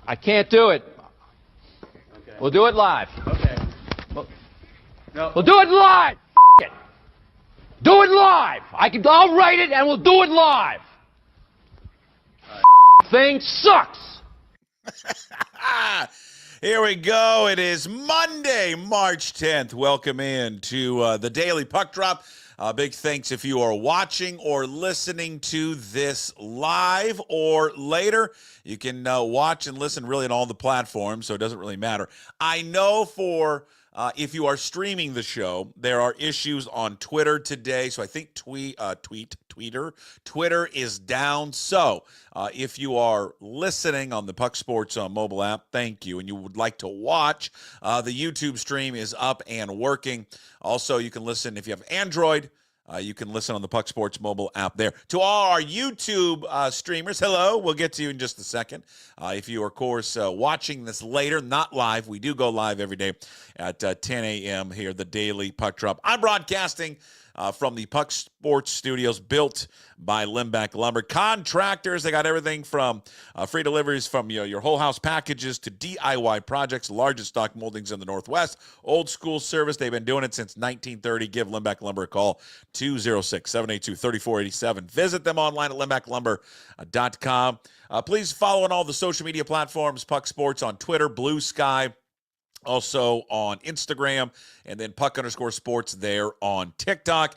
I can't do it. Okay. We'll do it live. Okay. No. We'll do it live. It. Do it live. I'll write it and we'll do it live. Thing sucks. Here we go. It is Monday, March 10th. Welcome in to the Daily Puck Drop. Big thanks if you are watching or listening to this live or later. You can watch and listen really on all the platforms, so it doesn't really matter. I know for if you are streaming the show, there are issues on Twitter today. So I think Twitter is down. So if you are listening on the Puck Sports mobile app, thank you. And you would like to watch, the YouTube stream is up and working. Also, you can listen if you have Android. You can listen on the Puck Sports mobile app there. To all our YouTube streamers, hello. We'll get to you in just a second. If you are, of course, watching this later, not live, we do go live every day at 10 a.m. here, the Daily Puck Drop. I'm broadcasting from the Puck Sports Studios, built by Limbeck Lumber. Contractors, they got everything from free deliveries from your whole house packages to DIY projects, largest stock moldings in the Northwest. Old school service, they've been doing it since 1930. Give Limbeck Lumber a call, 206-782-3487. Visit them online at limbecklumber.com. Please follow on all the social media platforms, Puck Sports on Twitter, Blue Sky, also on Instagram, and then Puck_sports there on TikTok.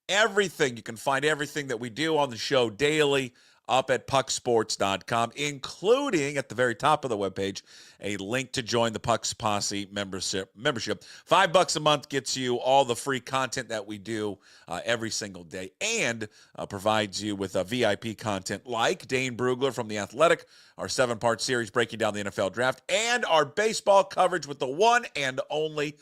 Everything, you can find everything that we do on the show daily up at pucksports.com, including at the very top of the webpage, a link to join the Pucks Posse membership. $5 a month gets you all the free content that we do every single day, and provides you with VIP content like Dane Brugler from The Athletic, our 7-part series breaking down the NFL draft, and our baseball coverage with the one and only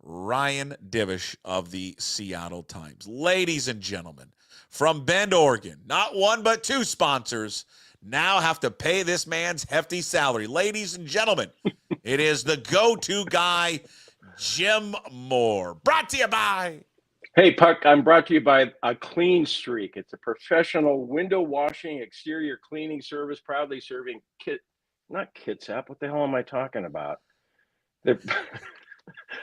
Ryan Divish of the Seattle Times. Ladies and gentlemen, from Bend, Oregon, not one but two sponsors now have to pay this man's hefty salary. Ladies and gentlemen, it is the go-to guy, Jim Moore. Brought to you by... Hey, Puck, I'm brought to you by a Clean Streak. It's a professional window washing, exterior cleaning service, proudly serving not Kitsap. What the hell am I talking about? They're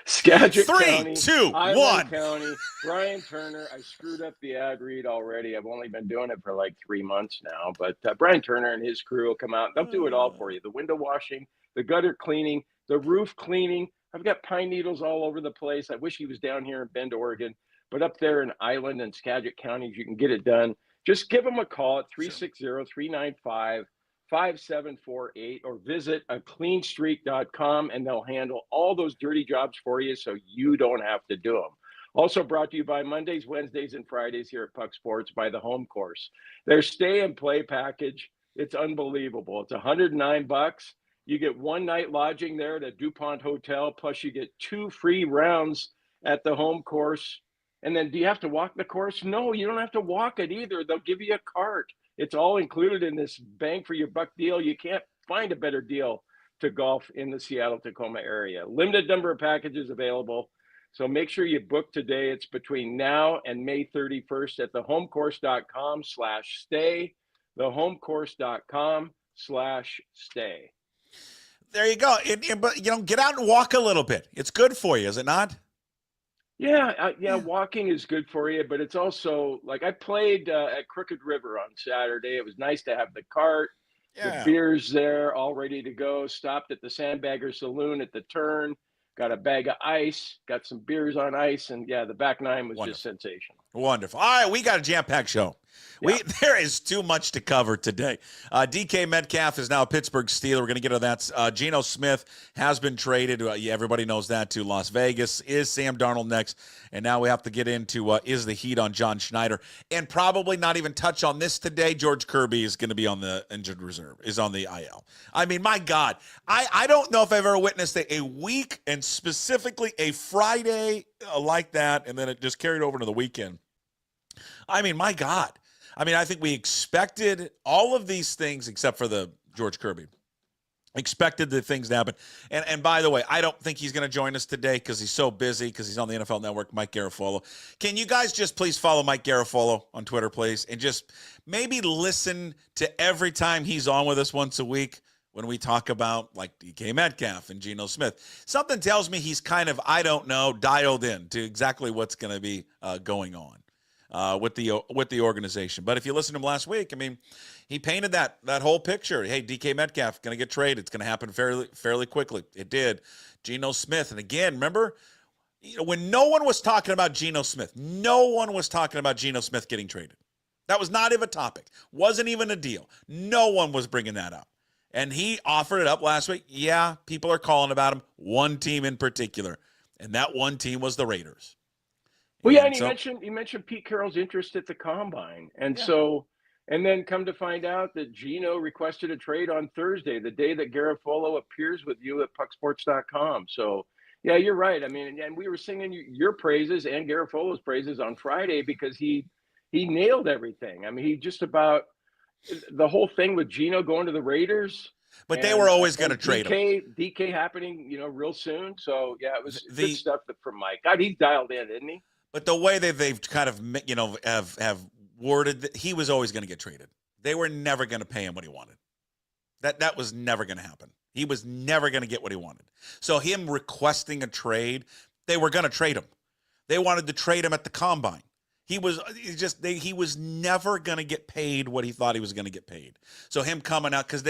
Skagit County, 3, 2, Island 1. County, Brian Turner. I screwed up the ad read already. I've only been doing it for like 3 months now, but Brian Turner and his crew will come out. They'll do it all for you. The window washing, the gutter cleaning, the roof cleaning. I've got pine needles all over the place. I wish he was down here in Bend, Oregon, but up there in Island and Skagit counties, you can get it done. Just give them a call at 360-395-5748 or visit cleanstreak.com, and they'll handle all those dirty jobs for you so you don't have to do them. Also brought to you by Mondays, Wednesdays, and Fridays here at Puck Sports by the Home Course. Their stay and play package, it's unbelievable. It's $109. You get one night lodging there at a DuPont hotel, plus you get 2 free rounds at the Home Course. And then do you have to walk the course? No, you don't have to walk it either. They'll give you a cart. It's all included in this bang for your buck deal. You can't find a better deal to golf in the Seattle-Tacoma area. Limited number of packages available. So make sure you book today. It's between now and May 31st at thehomecourse.com/stay. Thehomecourse.com/stay. There you go. But, get out and walk a little bit. It's good for you, is it not? Yeah, walking is good for you, but it's also like I played at Crooked River on Saturday. It was nice to have the cart, the beers there all ready to go. Stopped at the Sandbagger Saloon at the turn, got a bag of ice, got some beers on ice, and the back nine was just sensational. Wonderful. All right, we got a jam-packed show. There is too much to cover today. D.K. Metcalf is now a Pittsburgh Steeler. We're going to get to that. Geno Smith has been traded. Everybody knows that, to Las Vegas. Is Sam Darnold next? And now we have to get into is the heat on John Schneider. And probably not even touch on this today. George Kirby is going to be on the injured reserve, is on the IL. I mean, my God. I don't know if I've ever witnessed a week, and specifically a Friday like that, and then it just carried over to the weekend. I mean, my God. I mean, I think we expected all of these things except for the George Kirby. Expected the things to happen. And by the way, I don't think he's going to join us today because he's so busy, because he's on the NFL Network, Mike Garafolo. Can you guys just please follow Mike Garafolo on Twitter, please? And just maybe listen to every time he's on with us once a week. when we talk about like DK Metcalf and Geno Smith. Something tells me he's kind of, I don't know, dialed in to exactly what's going to be going on with the organization. But if you listen to him last week, I mean, he painted that whole picture. Hey, DK Metcalf going to get traded. It's going to happen fairly quickly. It did. Geno Smith, and again, remember, when no one was talking about Geno Smith, no one was talking about Geno Smith getting traded. That was not even a topic. Wasn't even a deal. No one was bringing that up. And he offered it up last week. Yeah, people are calling about him. One team in particular, and that one team was the Raiders. Well, yeah, and you mentioned Pete Carroll's interest at the Combine. And so, and then come to find out that Geno requested a trade on Thursday, the day that Garofolo appears with you at pucksports.com. So, yeah, you're right. I mean, and we were singing your praises and Garofolo's praises on Friday because he nailed everything. I mean, he just about the whole thing with Geno going to the Raiders. But they were always going to trade him. DK happening, real soon. So, yeah, it was good stuff from Mike. God, he's dialed in, isn't he? But the way they've kind of, have worded that he was always going to get traded. They were never going to pay him what he wanted. That was never going to happen. He was never going to get what he wanted. So him requesting a trade, they were going to trade him. They wanted to trade him at the Combine. He was never going to get paid what he thought he was going to get paid. So him coming out, because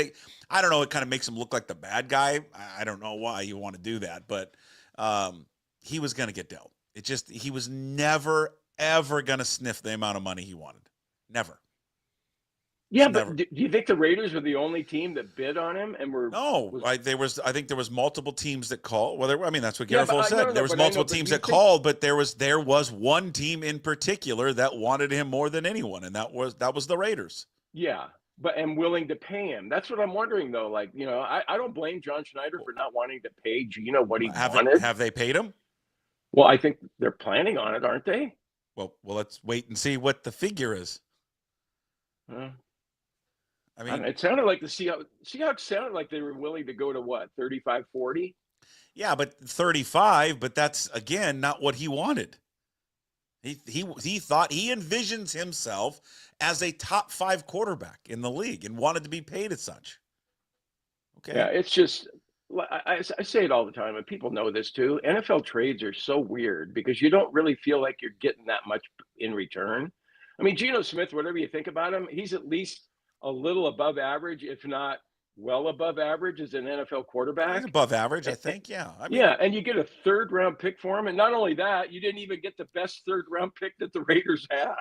I don't know, it kind of makes him look like the bad guy. I don't know why you want to do that, but he was going to get dealt. He was never, ever going to sniff the amount of money he wanted. Never. Yeah, but do you think the Raiders were the only team that bid on him? And I think there was multiple teams that called. Well, that's what Garofolo said. No, there was multiple teams that called, but there was one team in particular that wanted him more than anyone, and that was the Raiders. Yeah, but I'm willing to pay him. That's what I'm wondering, though. Like, I don't blame John Schneider for not wanting to pay Geno what he wanted. Have they paid him? Well, I think they're planning on it, aren't they? Well, let's wait and see what the figure is. I mean, it sounded like the Seahawks sounded like they were willing to go to what, 35, 40? Yeah, but 35, but that's, again, not what he wanted. He thought, he envisions himself as a top 5 quarterback in the league and wanted to be paid as such. Okay. Yeah, it's just, I say it all the time, and people know this too. NFL trades are so weird because you don't really feel like you're getting that much in return. I mean, Geno Smith, whatever you think about him, he's at least a little above average, if not well above average, as an NFL quarterback. He's above average, I think, yeah. And you get a 3rd-round pick for him. And not only that, you didn't even get the best 3rd-round pick that the Raiders had.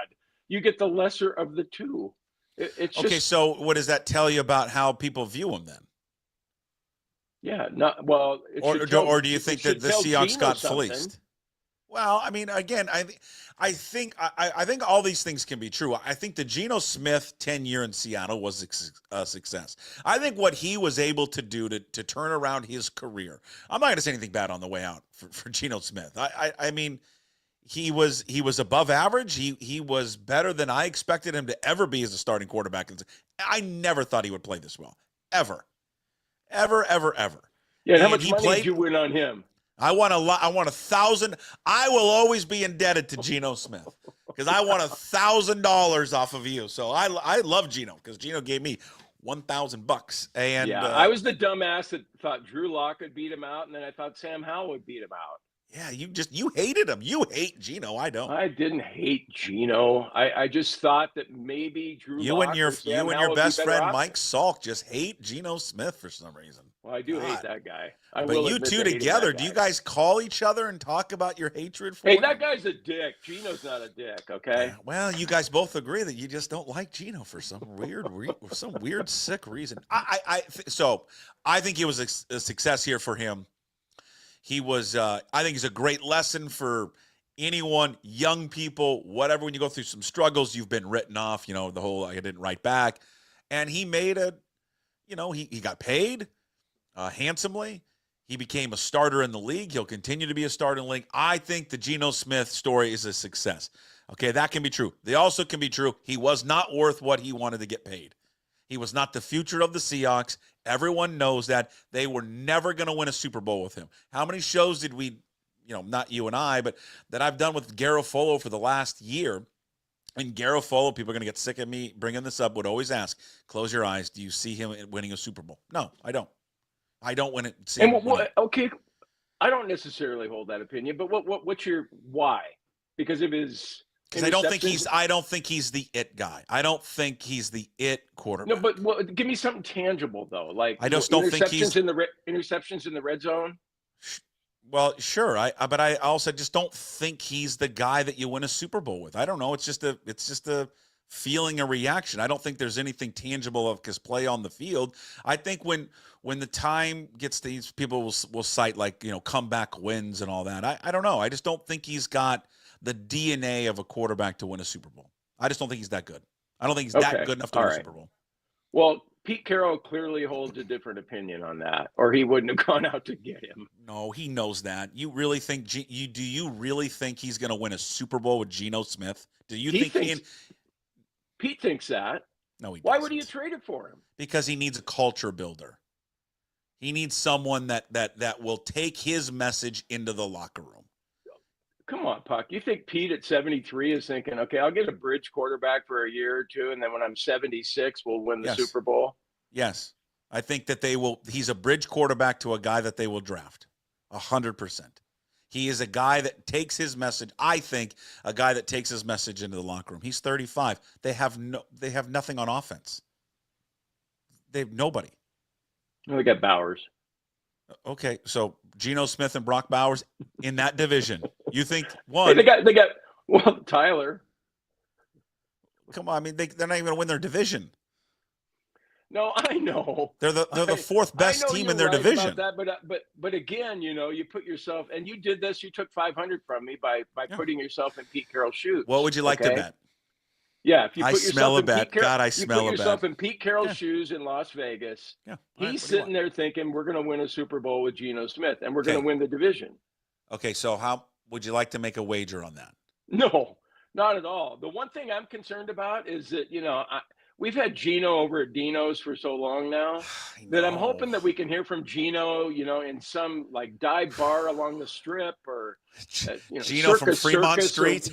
You get the lesser of the two. It's just, okay, so what does that tell you about how people view him then? Yeah, or do you think that the Seahawks got fleeced? Well, I mean, again, I think all these things can be true. I think the Geno Smith tenure in Seattle was a success. I think what he was able to do to turn around his career. I'm not going to say anything bad on the way out for Geno Smith. I mean, he was above average. He was better than I expected him to ever be as a starting quarterback. I never thought he would play this well, ever. Yeah, and how much money did you win on him? I want $1,000. I will always be indebted to Geno Smith because I want $1,000 off of you. So I love Geno because Geno gave me $1,000. And I was the dumbass that thought Drew Lock would beat him out, and then I thought Sam Howell would beat him out. Yeah, you hated him. You hate Geno. I don't. I didn't hate Geno. I just thought that maybe Drew Lock and your best friend Mike Salk just hate Geno Smith for some reason. Well, I do hate that guy. But you two together, do you guys call each other and talk about your hatred for him? That guy's a dick. Geno's not a dick, okay? Well, you guys both agree that you just don't like Geno for some weird sick reason. So I think it was a success here for him. He was, I think he's a great lesson for anyone, young people, whatever. When you go through some struggles, you've been written off, the whole, I didn't write back. And he made he got paid handsomely. He became a starter in the league. He'll continue to be a starter in the league. I think the Geno Smith story is a success. Okay, that can be true. They also can be true. He was not worth what he wanted to get paid. He was not the future of the Seahawks. Everyone knows that. They were never going to win a Super Bowl with him. How many shows did we, not you and I, but that I've done with Garofolo for the last year, And Garofalo, people are going to get sick of me bringing this up, would always ask, close your eyes, do you see him winning a Super Bowl? No, I don't. I don't win it. See him winning. Okay, I don't necessarily hold that opinion, but what's your why? Because of his Because I don't think he's the it guy. I don't think he's the it quarterback. No, but give me something tangible though. Like I just don't think he's interceptions in the red zone. Well, sure. But I also just don't think he's the guy that you win a Super Bowl with. I don't know. It's just a feeling, a reaction. I don't think there's anything tangible of his play on the field. I think when the time gets to these, people will cite like, comeback wins and all that. I don't know. I just don't think he's got the DNA of a quarterback to win a Super Bowl. I just don't think he's that good. I don't think he's that good enough to win a Super Bowl. Well, Pete Carroll clearly holds a different opinion on that, or he wouldn't have gone out to get him. No, he knows that. You really think do you really think he's going to win a Super Bowl with Geno Smith? Do you think Pete thinks that? No, he doesn't. Why would he have traded for him? Because he needs a culture builder. He needs someone that will take his message into the locker room. Come on, Puck. You think Pete at 73 is thinking, okay, I'll get a bridge quarterback for a year or two, and then when I'm 76, we'll win the Super Bowl? Yes. I think that he's a bridge quarterback to a guy that they will draft. 100%. He is a guy that takes his message. I think a guy that takes his message into the locker room. He's 35. They have nothing on offense. They have nobody. Well, they got Bowers. Okay, so Geno Smith and Brock Bowers in that division. You think one? Hey, they got Tyler. Come on, I mean they're not even going to win their division. No, I know. They're the fourth best team in their division. About that, but again, you put yourself, and you did this. You took 500 from me by putting yourself in Pete Carroll's shoes. What would you like to bet? Yeah, if you put yourself in Pete Carroll's shoes in Las Vegas. Yeah, he's sitting there thinking we're going to win a Super Bowl with Geno Smith, and we're going to win the division. Okay, so how would you like to make a wager on that? No, not at all. The one thing I'm concerned about is that we've had Geno over at Dino's for so long now that I'm hoping that we can hear from Geno, in some like dive bar along the strip or Geno from Fremont Street,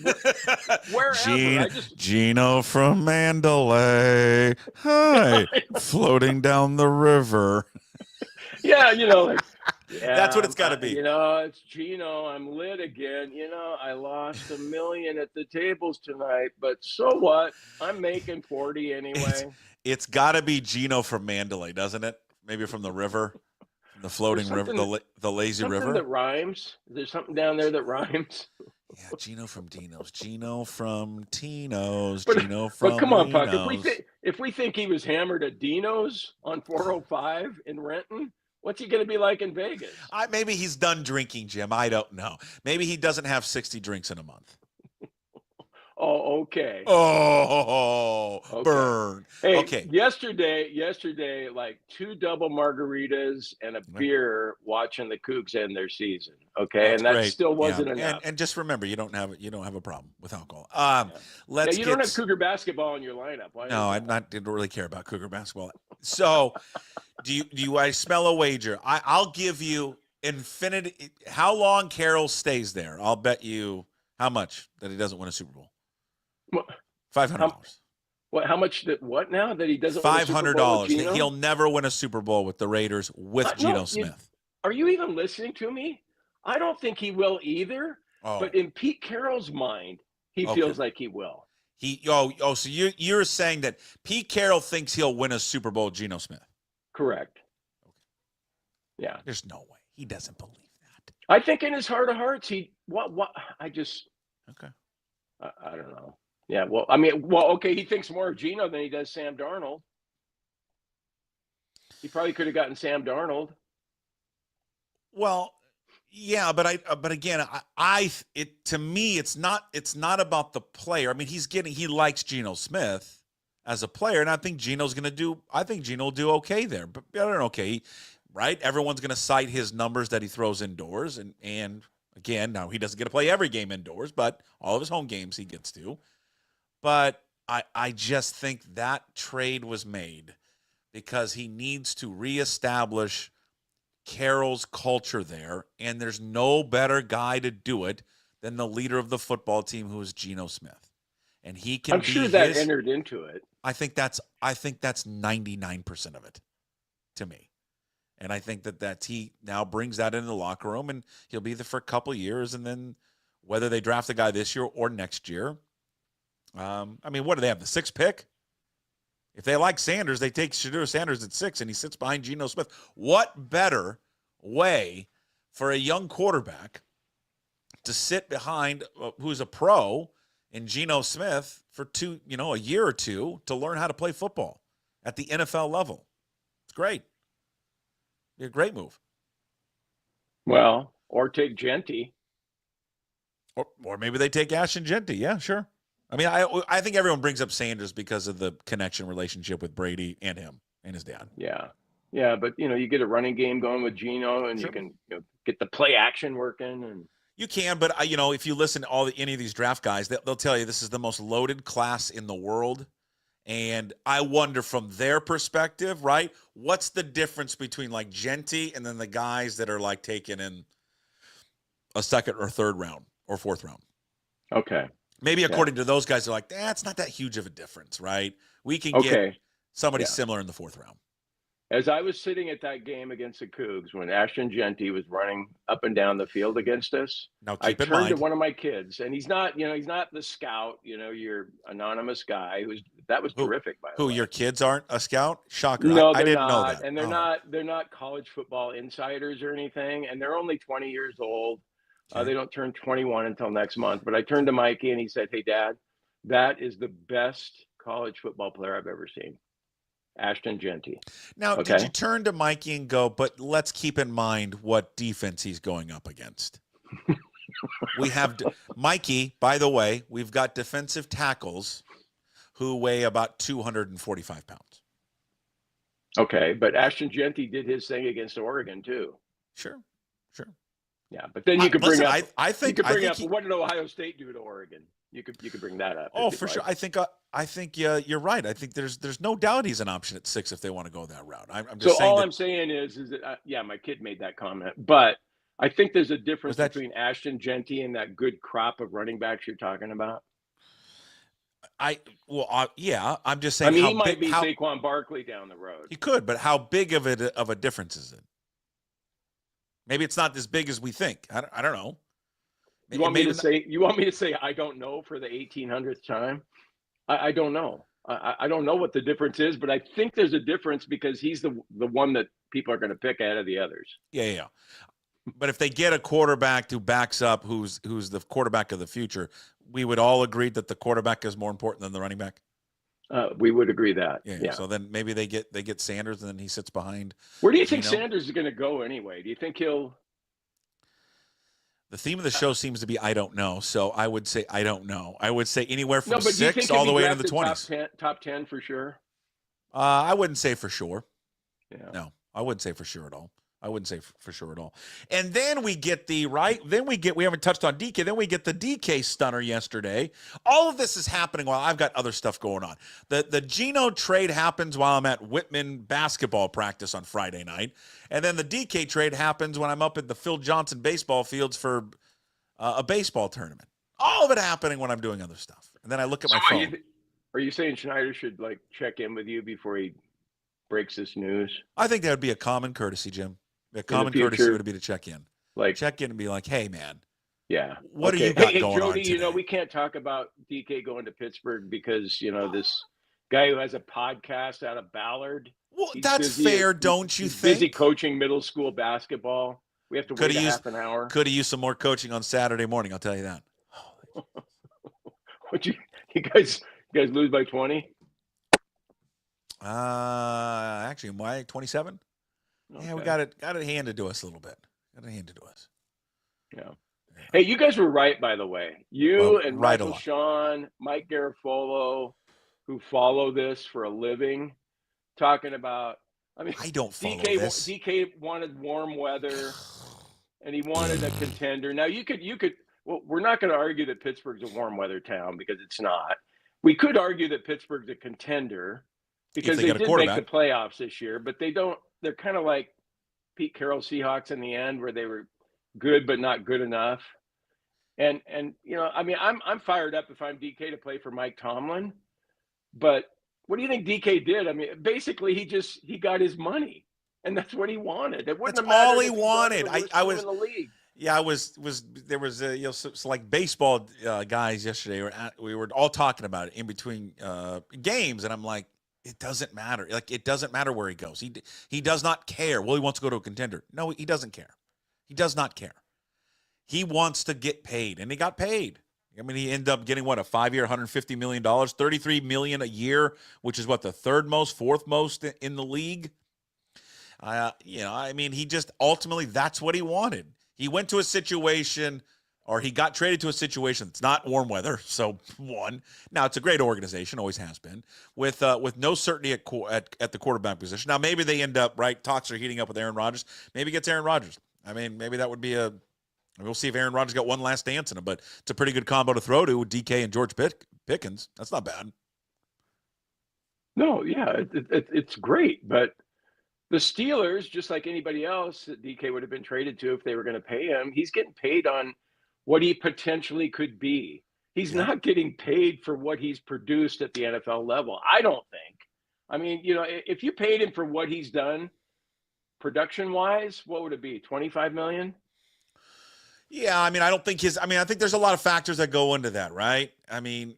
wherever. Geno from Mandalay, hi, floating down the river. Yeah, that's what it's got to be. It's Geno. I'm lit again. I lost $1 million at the tables tonight, but so what? I'm making 40 anyway. It's got to be Geno from Mandalay, doesn't it? Maybe from the river, the floating river, the lazy river. That rhymes. There's something down there that rhymes. Yeah, Geno from Dino's, Geno from Tino's, but, Geno from. But come on, Puck. If we think he was hammered at Dino's on 405 in Renton. What's he going to be like in Vegas? Maybe he's done drinking, Jim. I don't know. Maybe he doesn't have 60 drinks in a month. Oh, okay. Oh, okay. Burn. Hey, okay. Yesterday, like 2 double margaritas and a beer watching the Cougs end their season. Okay, that's and that great. Still wasn't enough. And just remember, you don't have a problem with alcohol. You don't have Cougar basketball in your lineup. Why no, I didn't really care about Cougar basketball. So, do I smell a wager? I'll give you infinity. How long Carroll stays there? I'll bet you how much that he doesn't win a Super Bowl. $500. What? How much? What now that he doesn't? $500. He'll never win a Super Bowl with the Raiders with Geno Smith. Are you even listening to me? I don't think he will either. Oh. But in Pete Carroll's mind, he feels like he will. So you're saying that Pete Carroll thinks he'll win a Super Bowl with Geno Smith? Correct. Okay. Yeah. There's no way. He doesn't believe that. I think in his heart of hearts, I don't know. Yeah, okay, he thinks more of Geno than he does Sam Darnold. He probably could have gotten Sam Darnold. Well, yeah, but again, to me, it's not about the player. I mean, he likes Geno Smith as a player, and I think Geno will do okay there. But better than okay, right? Everyone's going to cite his numbers that he throws indoors, and again, now he doesn't get to play every game indoors, but all of his home games he gets to. But I just think that trade was made because he needs to reestablish Carroll's culture there, and there's no better guy to do it than the leader of the football team, who is Geno Smith. and he can. I'm sure that entered into it. I think that's 99% of it, to me. And I think that he now brings that into the locker room, and he'll be there for a couple of years, and then whether they draft the guy this year or next year. I mean, what do they have, the 6th pick? If they like Sanders, they take Shedeur Sanders at 6, and he sits behind Geno Smith. What better way for a young quarterback to sit behind who's a pro in Geno Smith for a year or two to learn how to play football at the NFL level? It's great. Be a great move. Well, or take Genty. Or maybe they take Ashton Genty. Yeah, sure. I mean, I think everyone brings up Sanders because of the connection relationship with Brady and him and his dad. Yeah. Yeah, but, you get a running game going with Geno, and sure. You can get the play action working. And you can, but, if you listen to any of these draft guys, they'll tell you this is the most loaded class in the world. And I wonder from their perspective, right, what's the difference between like Genty and then the guys that are like taken in a 2nd or 3rd round or 4th round? Okay. Maybe according to those guys, they're like, it's not that huge of a difference, right? We can get somebody similar in the 4th round. As I was sitting at that game against the Cougs when Ashton Genty was running up and down the field against us, now I turned to one of my kids, and he's not the scout, your anonymous guy. That was terrific, by the way. Your kids aren't a scout? Shocker. No, I didn't know not. that. And they're not college football insiders or anything, and they're only 20 years old. They don't turn 21 until next month. But I turned to Mikey, and he said, "Hey, Dad, that is the best college football player I've ever seen. Ashton Genty." Now, did you turn to Mikey and go, but let's keep in mind what defense he's going up against? We have Mikey, by the way, we've got defensive tackles who weigh about 245 pounds. Okay, but Ashton Genty did his thing against Oregon too. Sure. Yeah, but then you could bring up. I think what did Ohio State do to Oregon? You could bring that up. Oh, for sure. I think you're right. I think there's no doubt he's an option at 6 if they want to go that route. I'm just saying. I'm saying is that my kid made that comment, but I think there's a difference between Ashton Genty and that good crop of running backs you're talking about. I'm just saying. I mean, he might be Saquon Barkley down the road. He could, but how big of a difference is it? Maybe it's not as big as we think. I don't know. You want me to say I don't know for the 1800th time? I don't know. I don't know what the difference is, but I think there's a difference because he's the one that people are going to pick out of the others. Yeah. But if they get a quarterback who backs up, who's the quarterback of the future, we would all agree that the quarterback is more important than the running back. We would agree that. Yeah. So then maybe they get Sanders, and then he sits behind. Where do you think Sanders is going to go anyway? Do you think he'll? The theme of the show seems to be I don't know, so I would say I don't know. I would say anywhere from 6 all the way into the 20s. Top 10 for sure. I wouldn't say for sure. Yeah. No, I wouldn't say for sure at all. And then we get we haven't touched on DK. Then we get the DK stunner yesterday. All of this is happening while I've got other stuff going on. The Geno trade happens while I'm at Whitman basketball practice on Friday night. And then the DK trade happens when I'm up at the Phil Johnson baseball fields for a baseball tournament. All of it happening when I'm doing other stuff. And then I look at my phone. Are you saying Schneider should check in with you before he breaks this news? I think that would be a common courtesy, Jim. A common courtesy would be to check in. Check in and be like, hey, man. Yeah. What do you got going Jody, on today? We can't talk about DK going to Pittsburgh because, this guy who has a podcast out of Ballard. Well, that's fair, don't you think? Busy coaching middle school basketball. We have to wait half an hour. Could have used some more coaching on Saturday morning, I'll tell you that. What you guys lose by 20? Actually, why 27? Okay. Yeah, we got it handed to us a little bit. Yeah. Hey, you guys were right, by the way. And Michael Sean, Mike Garafolo, who follow this for a living, talking about. I don't follow this. DK wanted warm weather, and he wanted a contender. Now you could. Well, we're not going to argue that Pittsburgh's a warm weather town because it's not. We could argue that Pittsburgh's a contender because they did make the playoffs this year, but they don't. They're kind of like Pete Carroll Seahawks in the end, where they were good but not good enough. And I mean, I'm fired up if I'm DK to play for Mike Tomlin, but what do you think DK did? I mean, basically he got his money, and that's what he wanted. It wouldn't That's have all mattered he if he gone to wanted. the worst I team was in the league. Yeah, there was so like baseball guys yesterday. We were all talking about it in between games, and I'm like, it doesn't matter. Like it doesn't matter where he goes. He does not care. Well, he wants to go to a contender. No, he doesn't care. He does not care. He wants to get paid, and he got paid. I mean, he ended up getting what, a 5-year, $150 million, $33 million a year, which is what, the third most, fourth most in the league. I mean, he just ultimately, that's what he wanted. He went to a situation, or he got traded to a situation that's not warm weather. So one, now it's a great organization, always has been, with no certainty at the quarterback position. Now maybe they end up right. Talks are heating up with Aaron Rodgers. Maybe he gets Aaron Rodgers. I mean, maybe that would be we'll see if Aaron Rodgers got one last dance in him. But it's a pretty good combo to throw to with DK and George Pickens. That's not bad. No, yeah, it's great, but the Steelers, just like anybody else that DK would have been traded to if they were going to pay him, he's getting paid on what he potentially could be. He's not getting paid for what he's produced at the NFL level, I don't think. I mean, if you paid him for what he's done production-wise, what would it be, $25 million? Yeah, I mean, I think there's a lot of factors that go into that, right? I mean,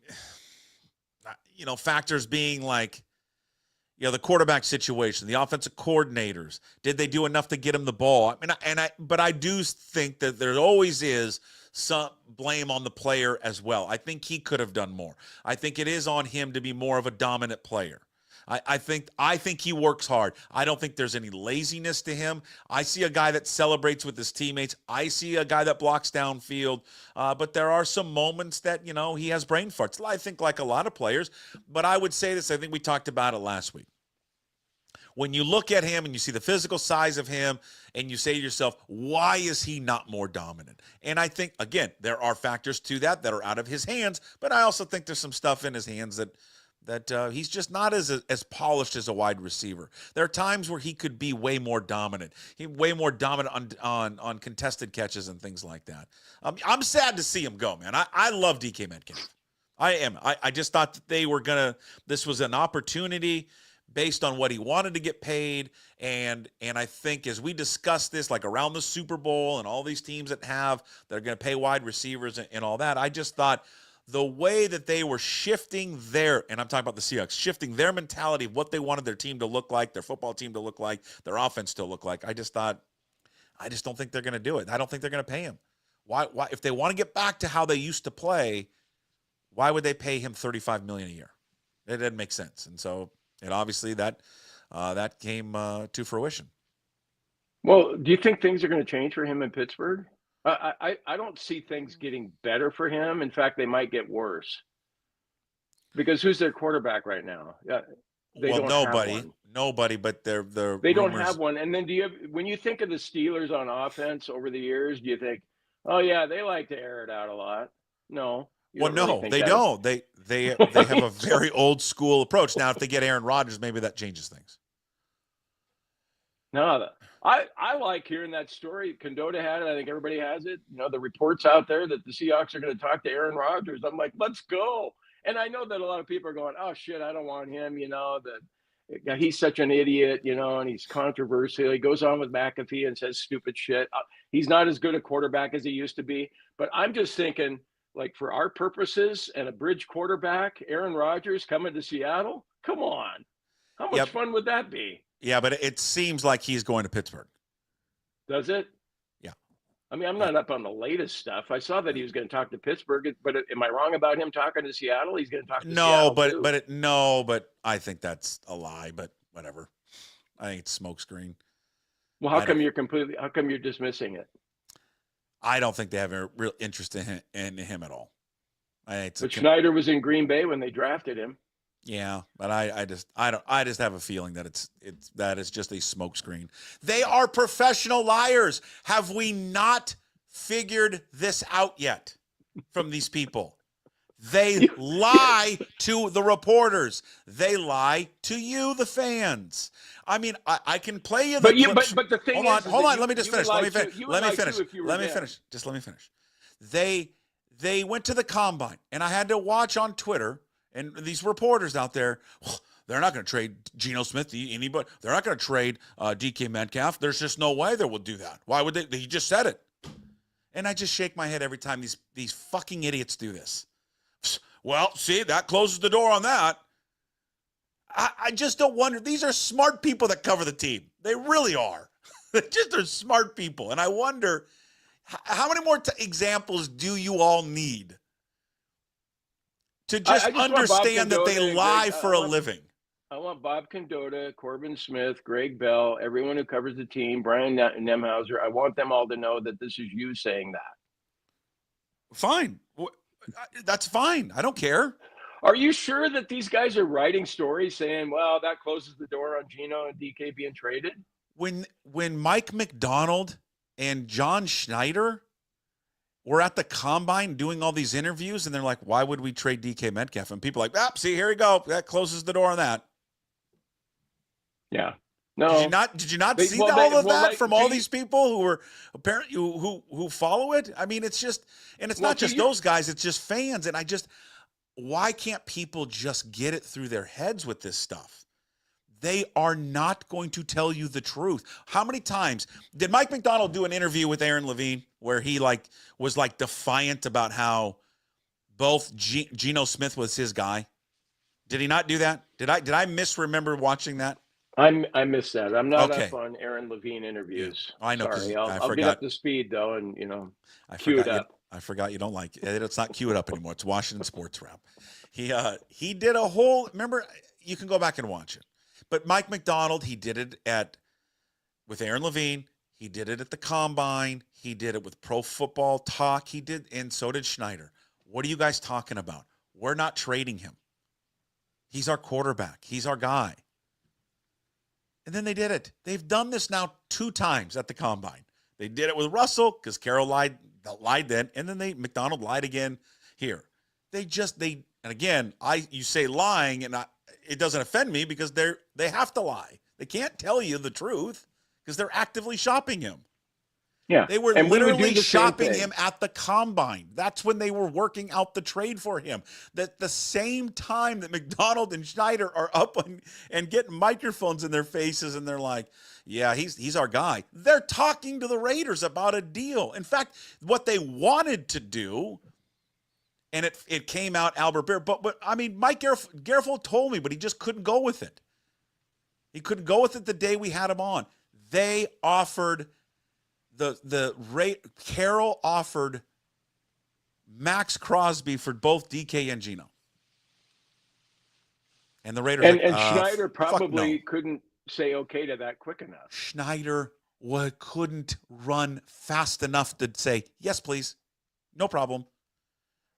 factors being like, the quarterback situation, the offensive coordinators, did they do enough to get him the ball? I mean, but I do think that there always is some blame on the player as well. I think he could have done more. I think it is on him to be more of a dominant player. I think he works hard. I don't think there's any laziness to him. I see a guy that celebrates with his teammates. I see a guy that blocks downfield. But there are some moments that, he has brain farts. I think like a lot of players. But I would say this, I think we talked about it last week. When you look at him and you see the physical size of him and you say to yourself, why is he not more dominant? And I think, again, there are factors to that are out of his hands. But I also think there's some stuff in his hands that he's just not as polished as a wide receiver. There are times where he could be way more dominant. Way more dominant on contested catches and things like that. I'm sad to see him go, man. I love DK Metcalf. I am. I just thought that they were this was an opportunity based on what he wanted to get paid. And I think as we discussed this, like around the Super Bowl and all these teams that are going to pay wide receivers and all that, I just thought the way that they were shifting and I'm talking about the Seahawks, shifting their mentality of what they wanted their team to look like, their football team to look like, their offense to look like, I just don't think they're going to do it. I don't think they're going to pay him. Why? If they want to get back to how they used to play, why would they pay him $35 million a year? It didn't make sense. And so, and obviously that came to fruition. Well, do you think things are going to change for him in Pittsburgh? I don't see things getting better for him. In fact, they might get worse. Because who's their quarterback right now? Yeah, nobody. But they don't have one. And then when you think of the Steelers on offense over the years, do you think, oh yeah, they like to air it out a lot? No. Well, no, they don't. They have a very old school approach. Now, if they get Aaron Rodgers, maybe that changes things. No, I like hearing that story. Condota had it. I think everybody has it. The reports out there that the Seahawks are going to talk to Aaron Rodgers. I'm like, let's go. And I know that a lot of people are going, oh, shit, I don't want him. That he's such an idiot, and he's controversial. He goes on with McAfee and says stupid shit. He's not as good a quarterback as he used to be. But I'm just thinking, like, for our purposes and a bridge quarterback, Aaron Rodgers coming to Seattle, come on. How much fun would that be? Yeah, but it seems like he's going to Pittsburgh. Does it? Yeah. I mean, I'm not up on the latest stuff. I saw that he was going to talk to Pittsburgh, but am I wrong about him talking to Seattle? He's going to talk to Seattle too. But I think that's a lie, but whatever. I think it's smokescreen. Well, how come you're dismissing it? I don't think they have a real interest in him at all. But Schneider was in Green Bay when they drafted him. Yeah, but I just have a feeling that it's just a smokescreen. They are professional liars. Have we not figured this out yet from these people? They lie to the reporters. They lie to you, the fans. I mean, I can play you the clips. But the thing hold on. Let me just finish. Let me finish. Just let me finish. they went to the combine, and I had to watch on Twitter and these reporters out there. "Well, they're not going to trade Geno Smith to anybody. They're not going to trade DK Metcalf. There's just no way they will do that. Why would they? He just said it." And I just shake my head every time these fucking idiots do this. Well, see, that closes the door on that. I just don't wonder. These are smart people that cover the team. They really are. They just are smart people. And I wonder, how many more examples do you all need to just understand that they lie for a living? I want Bob Condotta, Corbin Smith, Greg Bell, everyone who covers the team, Brian Nemhauser. I want them all to know that this is you saying that. Fine. That's fine. I don't care. Are you sure that these guys are writing stories saying, well, that closes the door on Geno and D.K being traded? When Mike McDonald and John Schneider were at the combine doing all these interviews, and they're like, why would we trade DK Metcalf? And people are like, see, here we go. That closes the door on that. Yeah. No. Did you not see all of that from all these people who were apparently who follow it? I mean, it's just, and it's not just those guys, it's just fans. And why can't people just get it through their heads with this stuff? They are not going to tell you the truth. How many times did Mike McDonald do an interview with Aaron Levine where he was defiant about how both Geno Smith was his guy? Did he not do that? Did I misremember watching that? I missed that. I'm not up on Aaron Levine interviews. Yeah, I know. Sorry, I'll get up to speed though, and cue it up. I forgot you don't like it. It's not queued up anymore. It's Washington Sports Wrap. He did a whole. Remember, you can go back and watch it. But Mike McDonald, he did it with Aaron Levine. He did it at the combine. He did it with Pro Football Talk. He did, and so did Schneider. What are you guys talking about? We're not trading him. He's our quarterback. He's our guy. And then they did it. They've done this now 2 times at the combine. They did it with Russell because Carroll lied then, and then McDonald lied again here. And again, you say lying, and it doesn't offend me because they have to lie. They can't tell you the truth because they're actively shopping him. Yeah. They were literally shopping him at the combine. That's when they were working out the trade for him. That the same time that McDonald and Schneider are up and getting microphones in their faces and they're like, yeah, he's our guy. They're talking to the Raiders about a deal. In fact, what they wanted to do, and it came out Albert Bear, but I mean, Mike Garafolo told me, but he just couldn't go with it. He couldn't go with it the day we had him on. They offered Carroll offered Max Crosby for both DK and Geno. And the Raiders and Schneider probably couldn't say okay to that quick enough. Schneider couldn't run fast enough to say, yes, please. No problem.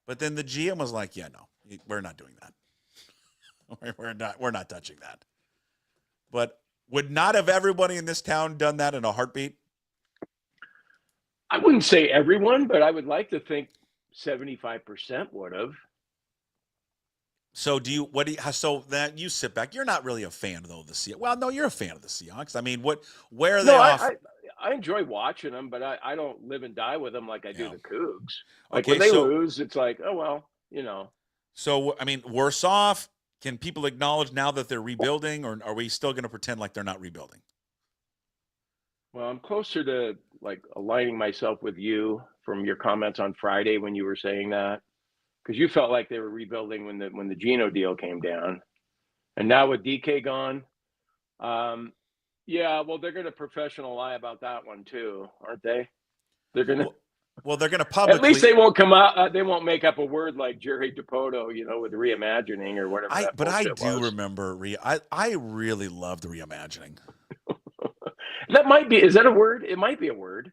But then the GM was like, yeah, no, we're not doing that. We're not touching that. But would not have everybody in this town done that in a heartbeat? I wouldn't say everyone, but I would like to think 75% would have. So so that you sit back, you're not really a fan though of the Seahawks. Well, no, you're a fan of the Seahawks. I mean, where are they off? I enjoy watching them, but I don't live and die with them like I do the Cougs. Like when they lose, it's like, oh, well, So, I mean, worse off, can people acknowledge now that they're rebuilding, or are we still going to pretend like they're not rebuilding? Well, I'm closer to like aligning myself with you from your comments on Friday when you were saying that, because you felt like they were rebuilding when the Geno deal came down, and now with DK gone, yeah, well, they're going to professional lie about that one too, aren't they? They're going to. Well, they're going to publicly. At least they won't come out. They won't make up a word like Jerry Dipoto, with reimagining or whatever. But I do remember. I really loved reimagining. That might be. Is that a word? It might be a word.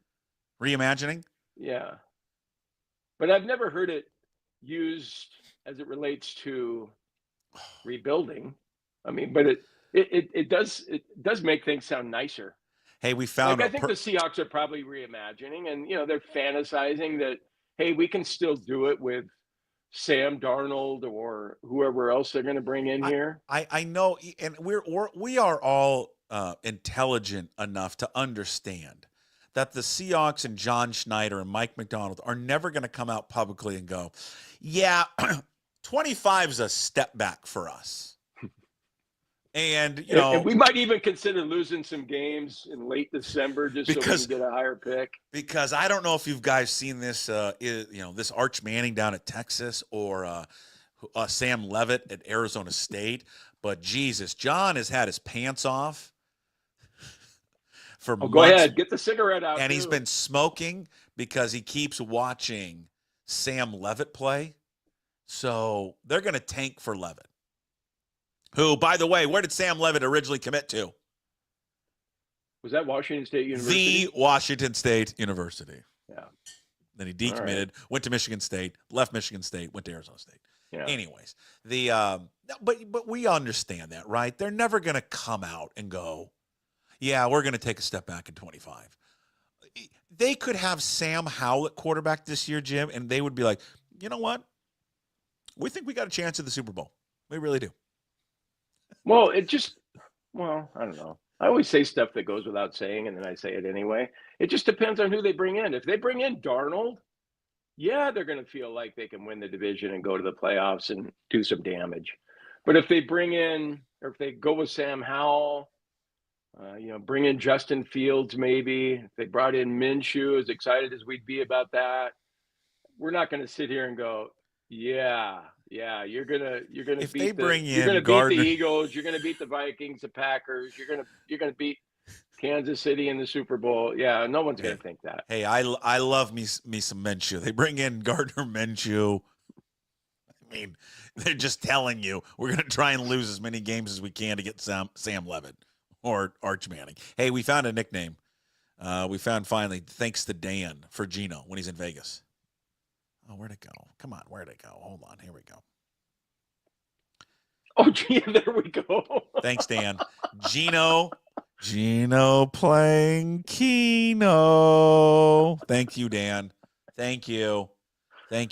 Reimagining? Yeah. But I've never heard it used as it relates to rebuilding. I mean, but it does make things sound nicer. Hey, we found. I think the Seahawks are probably reimagining, and they're fantasizing that, hey, we can still do it with Sam Darnold or whoever else they're going to bring in here. I know, and we are all intelligent enough to understand that the Seahawks and John Schneider and Mike McDonald are never going to come out publicly and go, yeah, 25 is a step back for us. And, and we might even consider losing some games in late December just so we can get a higher pick. Because I don't know if you guys seen this, this Arch Manning down at Texas or Sam Levitt at Arizona State. But Jesus, John has had his pants off for months. Go ahead, get the cigarette out. And he's been smoking because he keeps watching Sam Levitt play. So they're going to tank for Levitt. Who, by the way, where did Sam Levitt originally commit to? Was that Washington State University? The Washington State University. Yeah. Then he decommitted, went to Michigan State, left Michigan State, went to Arizona State. Yeah. Anyways, but we understand that, right? They're never going to come out and go, yeah, we're going to take a step back in 25. They could have Sam Howell at quarterback this year, Jim, and they would be like, you know what? We think we got a chance at the Super Bowl. We really do. Well, I don't know. I always say stuff that goes without saying, and then I say it anyway. It just depends on who they bring in. If they bring in Darnold, yeah, they're going to feel like they can win the division and go to the playoffs and do some damage. But if they if they go with Sam Howell, bring in Justin Fields maybe. If they brought in Minshew, as excited as we'd be about that, we're not going to sit here and go, yeah, you're gonna if beat they bring you're in gonna Gardner, beat the Eagles, you're gonna beat the Vikings, the Packers, you're gonna beat Kansas City in the Super Bowl. Yeah, no one's gonna think that. Hey, I love me some Minshew. They bring in Gardner Minshew. I mean, they're just telling you we're gonna try and lose as many games as we can to get Sam Levitt or Arch Manning. Hey, we found a nickname. We found finally, thanks to Dan, for Geno when he's in Vegas. Oh, where'd it go? Come on, where'd it go? Hold on, here we go. Oh, gee, there we go. Thanks, Dan. Geno playing Keno. Thank you, Dan. Thank you. Do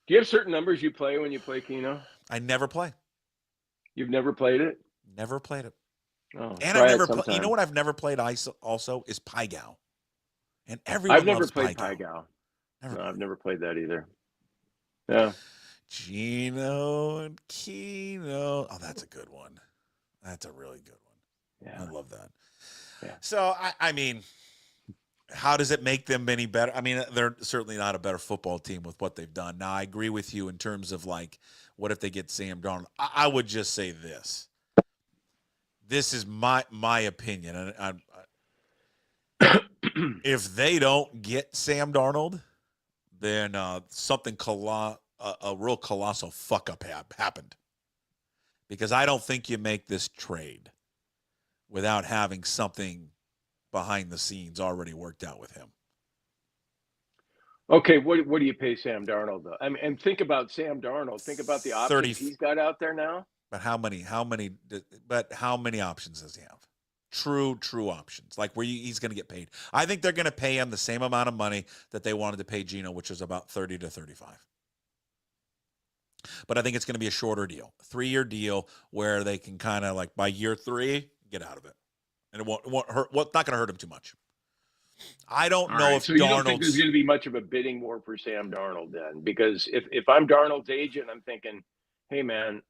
you have certain numbers you play when you play Keno? I never play. You've never played it? Never played it. Oh, and I've never played. You know what I've never played also is Pai-Gow. And everyone I've never loves played Pai-Gow. I've never played that either. Yeah. Geno and Keno. Oh, that's a good one. That's a really good one. Yeah. I love that. Yeah. So, I mean, how does it make them any better? I mean, they're certainly not a better football team with what they've done. Now, I agree with you in terms of, like, what if they get Sam Darnold? I would just say this. This is my opinion. And if they don't get Sam Darnold, then something a real colossal fuck up happened. Because I don't think you make this trade without having something behind the scenes already worked out with him. Okay, what do you pay Sam Darnold though? I mean, and think about Sam Darnold. Think about the options he's got out there now. But how many options does he have? True options, like where he's going to get paid. I think they're going to pay him the same amount of money that they wanted to pay Geno, which is about 30 to 35. But I think it's going to be a shorter deal, 3-year deal, where they can kind of like by year 3 get out of it, and it won't hurt. Well, it's not going to hurt him too much. I don't know if so you don't think there's going to be much of a bidding war for Sam Darnold then, because if I'm Darnold's agent, I'm thinking, hey man,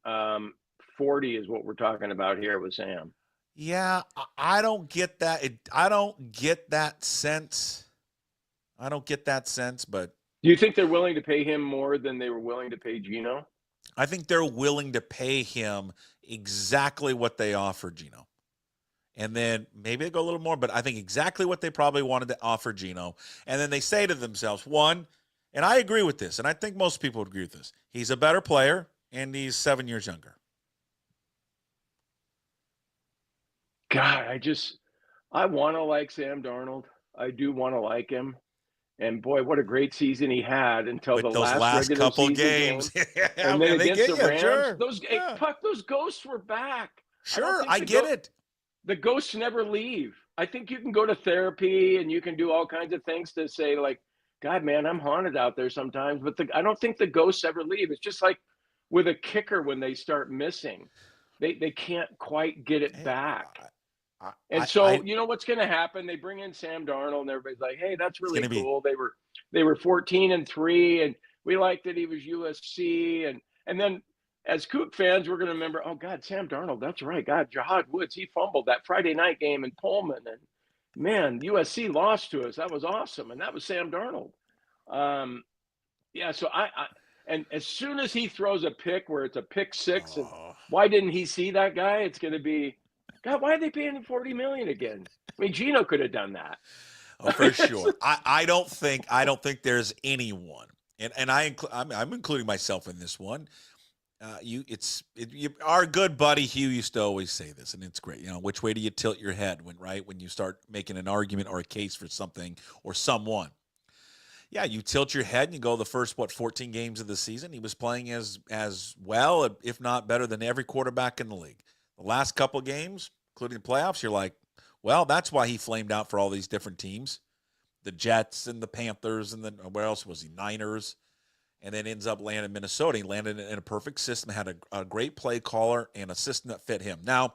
40 is what we're talking about here with Sam. Yeah, I don't get that. I don't get that sense. But do you think they're willing to pay him more than they were willing to pay Geno? I think they're willing to pay him exactly what they offered Geno. And then maybe they go a little more, but I think exactly what they probably wanted to offer Geno. And then they say to themselves, one, and I agree with this, and I think most people would agree with this, he's a better player, and he's 7 years younger. God, I want to like Sam Darnold. I do want to like him. And boy, what a great season he had until with the those last couple games. And then against the Rams, sure. those ghosts were back. Sure, I get it. The ghosts never leave. I think you can go to therapy and you can do all kinds of things to say like, God, man, I'm haunted out there sometimes. But I don't think the ghosts ever leave. It's just like with a kicker when they start missing, they can't quite get it back. And so, you know what's going to happen? They bring in Sam Darnold, and everybody's like, "Hey, that's really cool." They were 14-3, and we liked that he was USC, and then as Coug fans, we're going to remember, "Oh God, Sam Darnold, that's right. God, Jahad Woods, he fumbled that Friday night game in Pullman, and man, USC lost to us. That was awesome, and that was Sam Darnold." Yeah, so and as soon as he throws a pick where it's a pick six, and why didn't he see that guy? It's going to be, God, why are they paying him $40 million again? I mean, Geno could have done that. Oh, for sure. I don't think there's anyone, and I'm including myself in this one. Our good buddy Hugh used to always say this, and it's great. You know, which way do you tilt your head when you start making an argument or a case for something or someone? Yeah, you tilt your head and you go the first 14 games of the season. He was playing as well, if not better, than every quarterback in the league. The last couple of games, including the playoffs, you're like, well, that's why he flamed out for all these different teams, the Jets and the Panthers, and then where else was he? Niners, and then ends up landing in Minnesota. He landed in a perfect system, had a great play caller and a system that fit him. Now,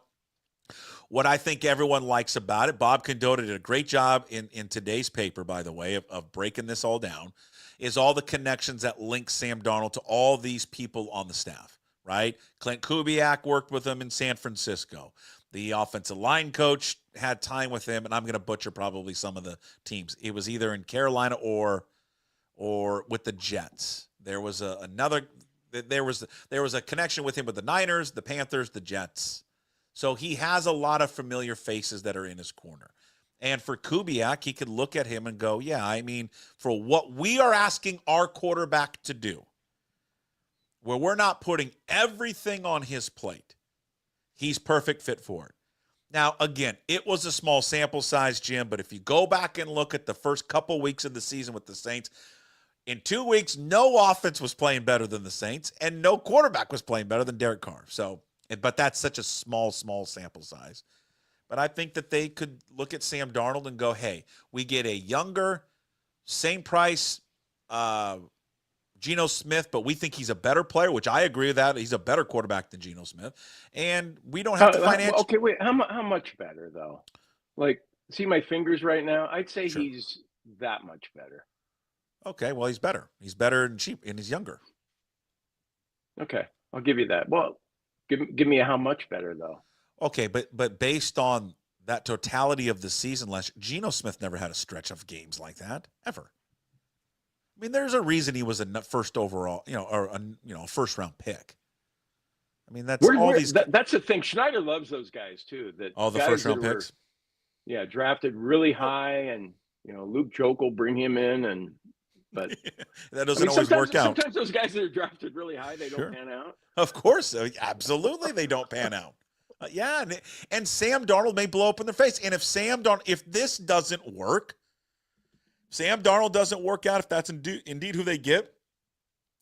what I think everyone likes about it, Bob Condotta did a great job in today's paper, by the way, of breaking this all down, is all the connections that link Sam Darnold to all these people on the staff, right? Clint Kubiak worked with him in San Francisco. The offensive line coach had time with him, and I'm going to butcher probably some of the teams. It was either in Carolina or with the Jets. There was a connection with him with the Niners, the Panthers, the Jets. So he has a lot of familiar faces that are in his corner. And for Kubiak, he could look at him and go, yeah, I mean, for what we are asking our quarterback to do, where we're not putting everything on his plate, he's perfect fit for it. Now, again, it was a small sample size, Jim, but if you go back and look at the first couple weeks of the season with the Saints, in 2 weeks, no offense was playing better than the Saints, and no quarterback was playing better than Derek Carr. But that's such a small sample size. But I think that they could look at Sam Darnold and go, hey, we get a younger, same price Geno Smith, but we think he's a better player, which I agree with that. He's a better quarterback than Geno Smith. And we don't have to financially. Okay, wait, how much better, though? Like, see my fingers right now? I'd say Sure. He's that much better. Okay, well, he's better. He's better and cheap, and he's younger. Okay, I'll give you that. Well, give me a how much better, though. Okay, but based on that totality of the season last year, Geno Smith never had a stretch of games like that, ever. I mean, there's a reason he was a first overall, or a first-round pick. I mean, that's that's the thing. Schneider loves those guys, too. All the first-round picks? Yeah, drafted really high, and, Luke Joke will bring him in, but that doesn't always work out. Sometimes those guys that are drafted really high, they don't pan out. Of course, absolutely, they don't pan out. Yeah, and Sam Darnold may blow up in their face. And if this doesn't work, Sam Darnold doesn't work out, if that's indeed who they get,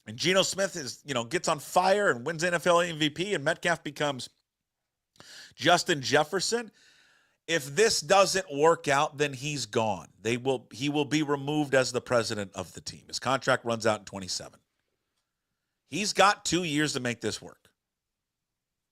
and Geno Smith gets on fire and wins NFL MVP, and Metcalf becomes Justin Jefferson. If this doesn't work out, then he's gone. He will be removed as the president of the team. His contract runs out in 2027. He's got 2 years to make this work.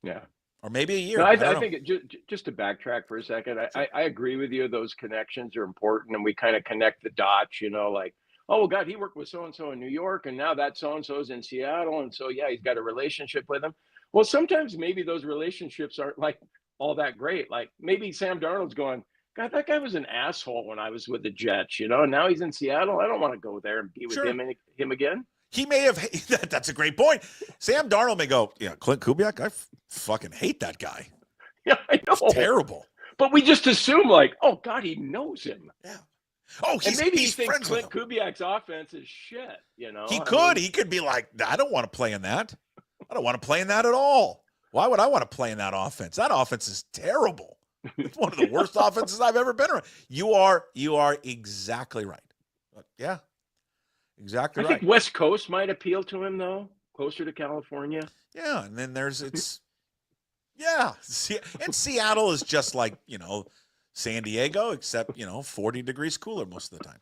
Yeah. Or maybe a year. No, I think just to backtrack for a second, I agree with you. Those connections are important, and we kind of connect the dots, like, oh, well, God, he worked with so-and-so in New York, and now that so-and-so is in Seattle, and so, yeah, he's got a relationship with him. Well, sometimes maybe those relationships aren't, like, all that great. Like, maybe Sam Darnold's going, God, that guy was an asshole when I was with the Jets, and now he's in Seattle. I don't want to go there and be with him again. He may have. That's a great point. Sam Darnold may go, yeah, Clint Kubiak, I fucking hate that guy. Yeah, I know. It's terrible. But we just assume, like, oh, God, he knows him. Yeah. Oh, maybe he's he thinks friends Clint with him. Kubiak's offense is shit, He could. He could be like, I don't want to play in that. I don't want to play in that at all. Why would I want to play in that offense? That offense is terrible. It's one of the worst offenses I've ever been around. You are exactly right. Yeah. Exactly right. I think West Coast might appeal to him, though, closer to California. Yeah, and then and Seattle is just like, San Diego, except, 40 degrees cooler most of the time.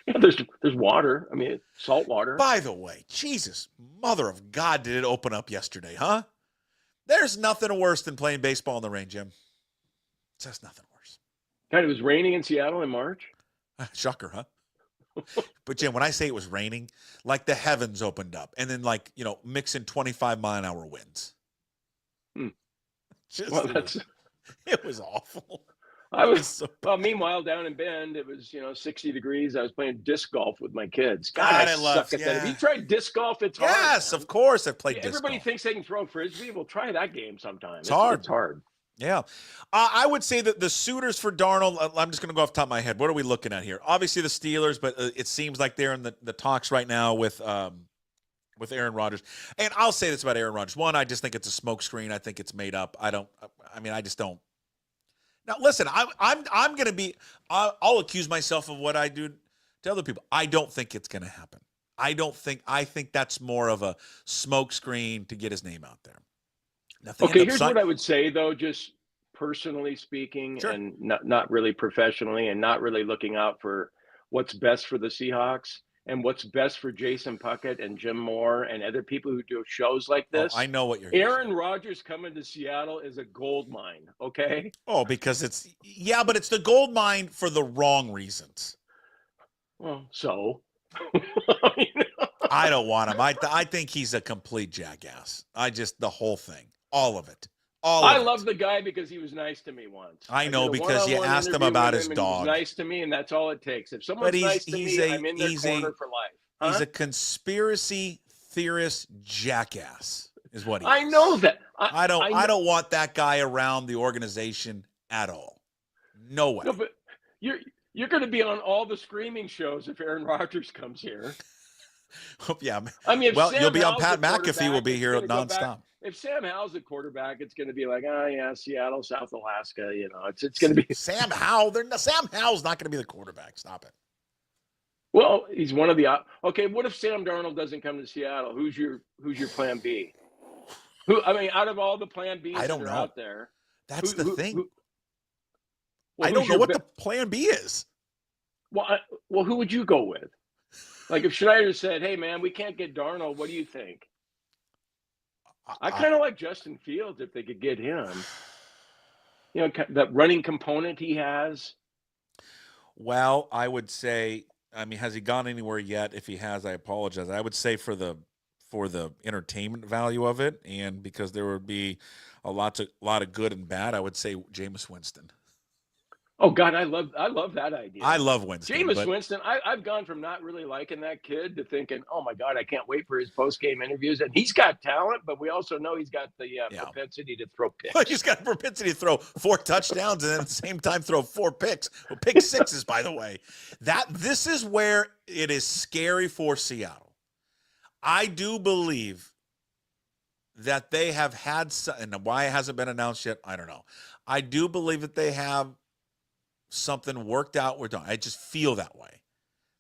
Yeah, there's water. I mean, salt water. By the way, Jesus, mother of God, did it open up yesterday, huh? There's nothing worse than playing baseball in the rain, Jim. Just nothing worse. God, it was raining in Seattle in March. Shocker, huh? But Jim, when I say it was raining, like the heavens opened up, and then mixing 25-mile-an-hour winds. It was awful. Meanwhile, down in Bend, it was 60 degrees. I was playing disc golf with my kids. God, I suck at that. Have you tried disc golf? It's hard. Yes, of course, I've played disc golf. Everybody thinks they can throw frisbee. Well, try that game sometime. It's hard. It's hard. Yeah. I would say that the suitors for Darnold, I'm just going to go off the top of my head. What are we looking at here? Obviously the Steelers, but it seems like they're in the talks right now with Aaron Rodgers. And I'll say this about Aaron Rodgers. One, I just think it's a smokescreen. I think it's made up. I just don't. Now, listen, I'm going to be – I'll accuse myself of what I do to other people. I don't think it's going to happen. I think that's more of a smokescreen to get his name out there. Okay, here's what I would say, though, just personally speaking, sure, and not really professionally, and not really looking out for what's best for the Seahawks and what's best for Jason Puckett and Jim Moore and other people who do shows like this. I know what you're Aaron Rodgers coming to Seattle is a gold mine, okay? Oh, because but it's the gold mine for the wrong reasons. Well, so? I don't want him. I think he's a complete jackass. The whole thing. All of it. I love the guy because he was nice to me once. I know, because you asked him about his dog. He was nice to me, and that's all it takes. If someone's nice to me, I'm in their corner for life. Huh? He's a conspiracy theorist jackass, is what he is. I know that. I don't want that guy around the organization at all. No way. No, but you're going to be on all the screaming shows if Aaron Rodgers comes here. Yeah. You'll be on Pat McAfee. Will be here nonstop. If Sam Howell's the quarterback, it's going to be like, Seattle, South Alaska. It's going to be Sam Howell. Sam Howell's not going to be the quarterback. Stop it. Well, he's one of the. Okay, what if Sam Darnold doesn't come to Seattle? Who's your plan B? Out of all the plan Bs that are out there, that's the thing. I don't know what the plan B is. Well, who would you go with? Like if Schneider said, "Hey, man, we can't get Darnold. What do you think?" I kind of like Justin Fields if they could get him. That running component he has. Well, I would say, has he gone anywhere yet? If he has, I apologize. I would say for the entertainment value of it, and because there would be a lot of good and bad, I would say Jameis Winston. Oh God, I love that idea. I love Winston. Jameis Winston. I've gone from not really liking that kid to thinking, oh my God, I can't wait for his post-game interviews. And he's got talent, but we also know he's got the propensity to throw picks. He's got a propensity to throw 4 touchdowns and then at the same time throw 4 picks. Well, pick sixes, by the way. This is where it is scary for Seattle. I do believe that they have had, and why it hasn't been announced yet, I don't know. I do believe that they have something worked out with Darnold. I just feel that way,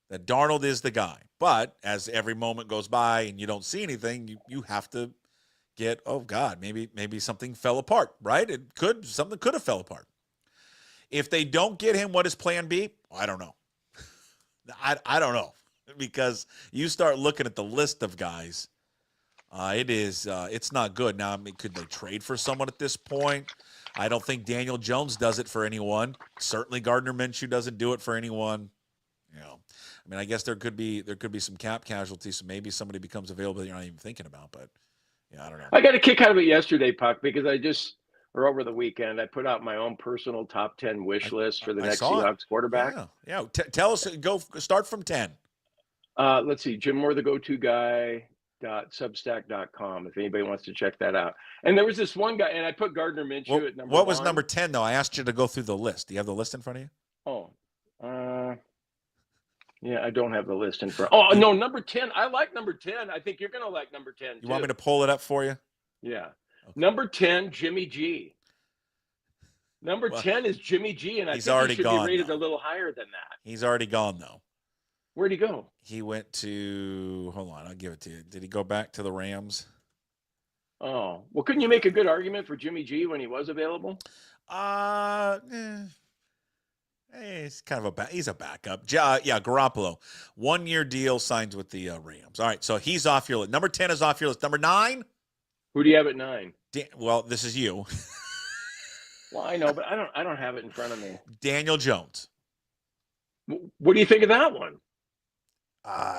that Darnold is the guy. But as every moment goes by and you don't see anything, you have to get, oh God, maybe something fell apart, right? Something could have fell apart. If they don't get him, what is plan B? I don't know. I don't know, because you start looking at the list of guys. It's not good. Now, could they trade for someone at this point? I don't think Daniel Jones does it for anyone. Certainly Gardner Minshew doesn't do it for anyone. I guess there could be some cap casualties, so maybe somebody becomes available that you're not even thinking about, but I don't know. I got a kick out of it yesterday, Puck, because over the weekend, I put out my own personal top 10 wish list for the next Seahawks quarterback. Yeah. Tell us, start from 10. Let's see, Jim Moore, the go-to guy. .substack.com if anybody wants to check that out. And there was this one guy, and I put Gardner Minshew at number 1. What was number 10 though? I asked you to go through the list. Do you have the list in front of you? Yeah, I don't have the list in front. Oh no, number 10. I like number 10. I think you're gonna like number 10 too. You want me to pull it up for you? Yeah. Okay. Number 10, Jimmy G. Number 10 is Jimmy G, and I think he should be rated a little higher than that. He's already gone though. Where'd he go? He went to, hold on, I'll give it to you. Did he go back to the Rams? Oh, well, couldn't you make a good argument for Jimmy G when he was available? He's kind of he's a backup. Yeah, Garoppolo. 1-year deal, signs with the Rams. All right, so he's off your list. Number 10 is off your list. Number 9? Who do you have at 9? Well, this is you. Well, I know, but I don't have it in front of me. Daniel Jones. What do you think of that one?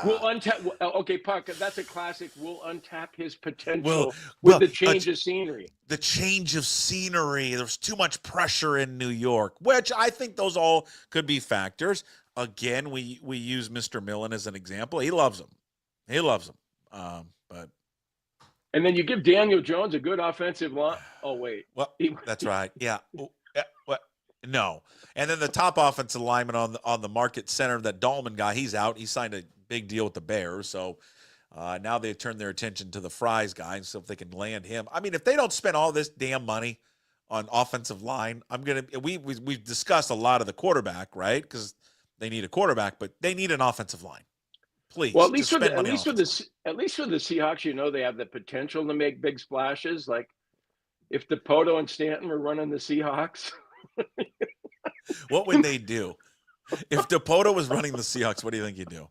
We'll Uh, untap. Okay, Puck, that's a classic. We'll untap his potential with well, the change of scenery. the change of scenery. There's too much pressure in New York, which I think those all could be factors. Again, we use Mr. Millen as an example. He loves him. He loves him. But And then you give Daniel Jones a good offensive line. Oh, wait. well, that's right. Yeah. What? No. And then the top offensive lineman on the market center, that Dahlman guy, he's out. He signed a big deal with the Bears. So now they've turned their attention to the Fries guy and so if they can land him. I mean, if they don't spend all this damn money on offensive line, we've discussed a lot of the quarterback, right? Because they need a quarterback, but they need an offensive line. Please. Well, at least for the Seahawks, you know, they have the potential to make big splashes. Like if DePoto and Stanton were running the Seahawks. What would they do? If DePoto was running the Seahawks, what do you think he'd do?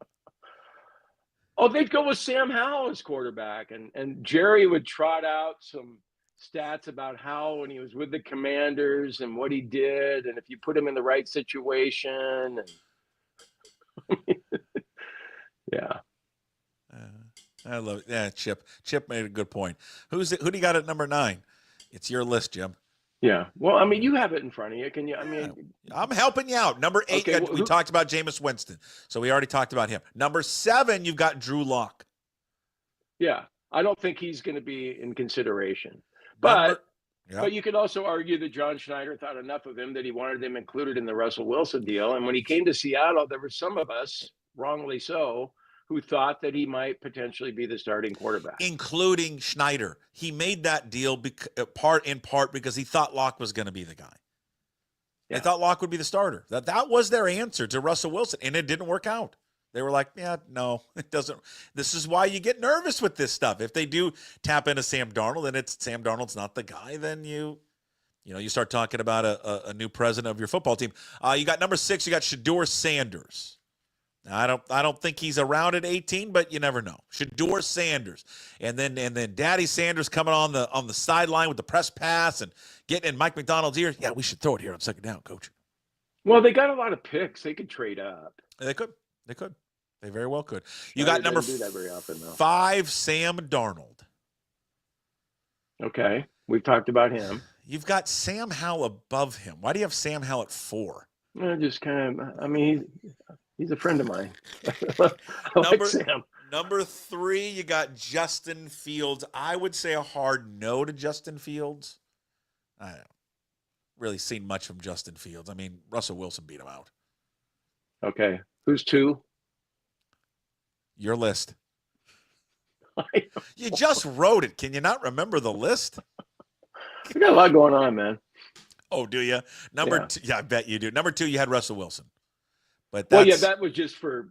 Oh, they'd go with Sam Howell as quarterback, and Jerry would trot out some stats about how when he was with the Commanders and what he did, and if you put him in the right situation. And yeah. I love it. Yeah, Chip. Chip made a good point. Who do you got at number 9? It's your list, Jim. Yeah. Well, I mean, you have it in front of you. Can you? I mean, I'm helping you out. Number 8, okay, we talked about Jameis Winston, so we already talked about him. Number 7, you've got Drew Lock. Yeah, I don't think he's going to be in consideration. But you could also argue that John Schneider thought enough of him that he wanted him included in the Russell Wilson deal. And when he came to Seattle, there were some of us, wrongly so, who thought that he might potentially be the starting quarterback. Including Schneider. He made that deal in part because he thought Locke was going to be the guy. Yeah. They thought Locke would be the starter. That was their answer to Russell Wilson, and it didn't work out. They were like, yeah, no, it doesn't. This is why you get nervous with this stuff. If they do tap into Sam Darnold and Sam Darnold's not the guy, then you start talking about a new president of your football team. You got number 6, you got Shedeur Sanders. Now, I don't think he's around at 18, but you never know. Shedeur Sanders, and then Daddy Sanders coming on the sideline with the press pass and getting in Mike McDonald's ear. Yeah, we should throw it here on second down, coach. Well, they got a lot of picks. They could trade up. They could. They very well could. You got number do that very often, though. 5, Sam Darnold. Okay, we've talked about him. You've got Sam Howell above him. Why do you have Sam Howell at 4? Just kind of. I mean, he's a friend of mine. I like Sam. Number 3, you got Justin Fields. I would say a hard no to Justin Fields. I haven't really seen much from Justin Fields. I mean, Russell Wilson beat him out. Okay, who's 2? Your list. You just wrote it. Can you not remember the list? We got a lot going on, man. Oh, do you? Number 2, yeah, I bet you do. Number 2, you had Russell Wilson. But that was just for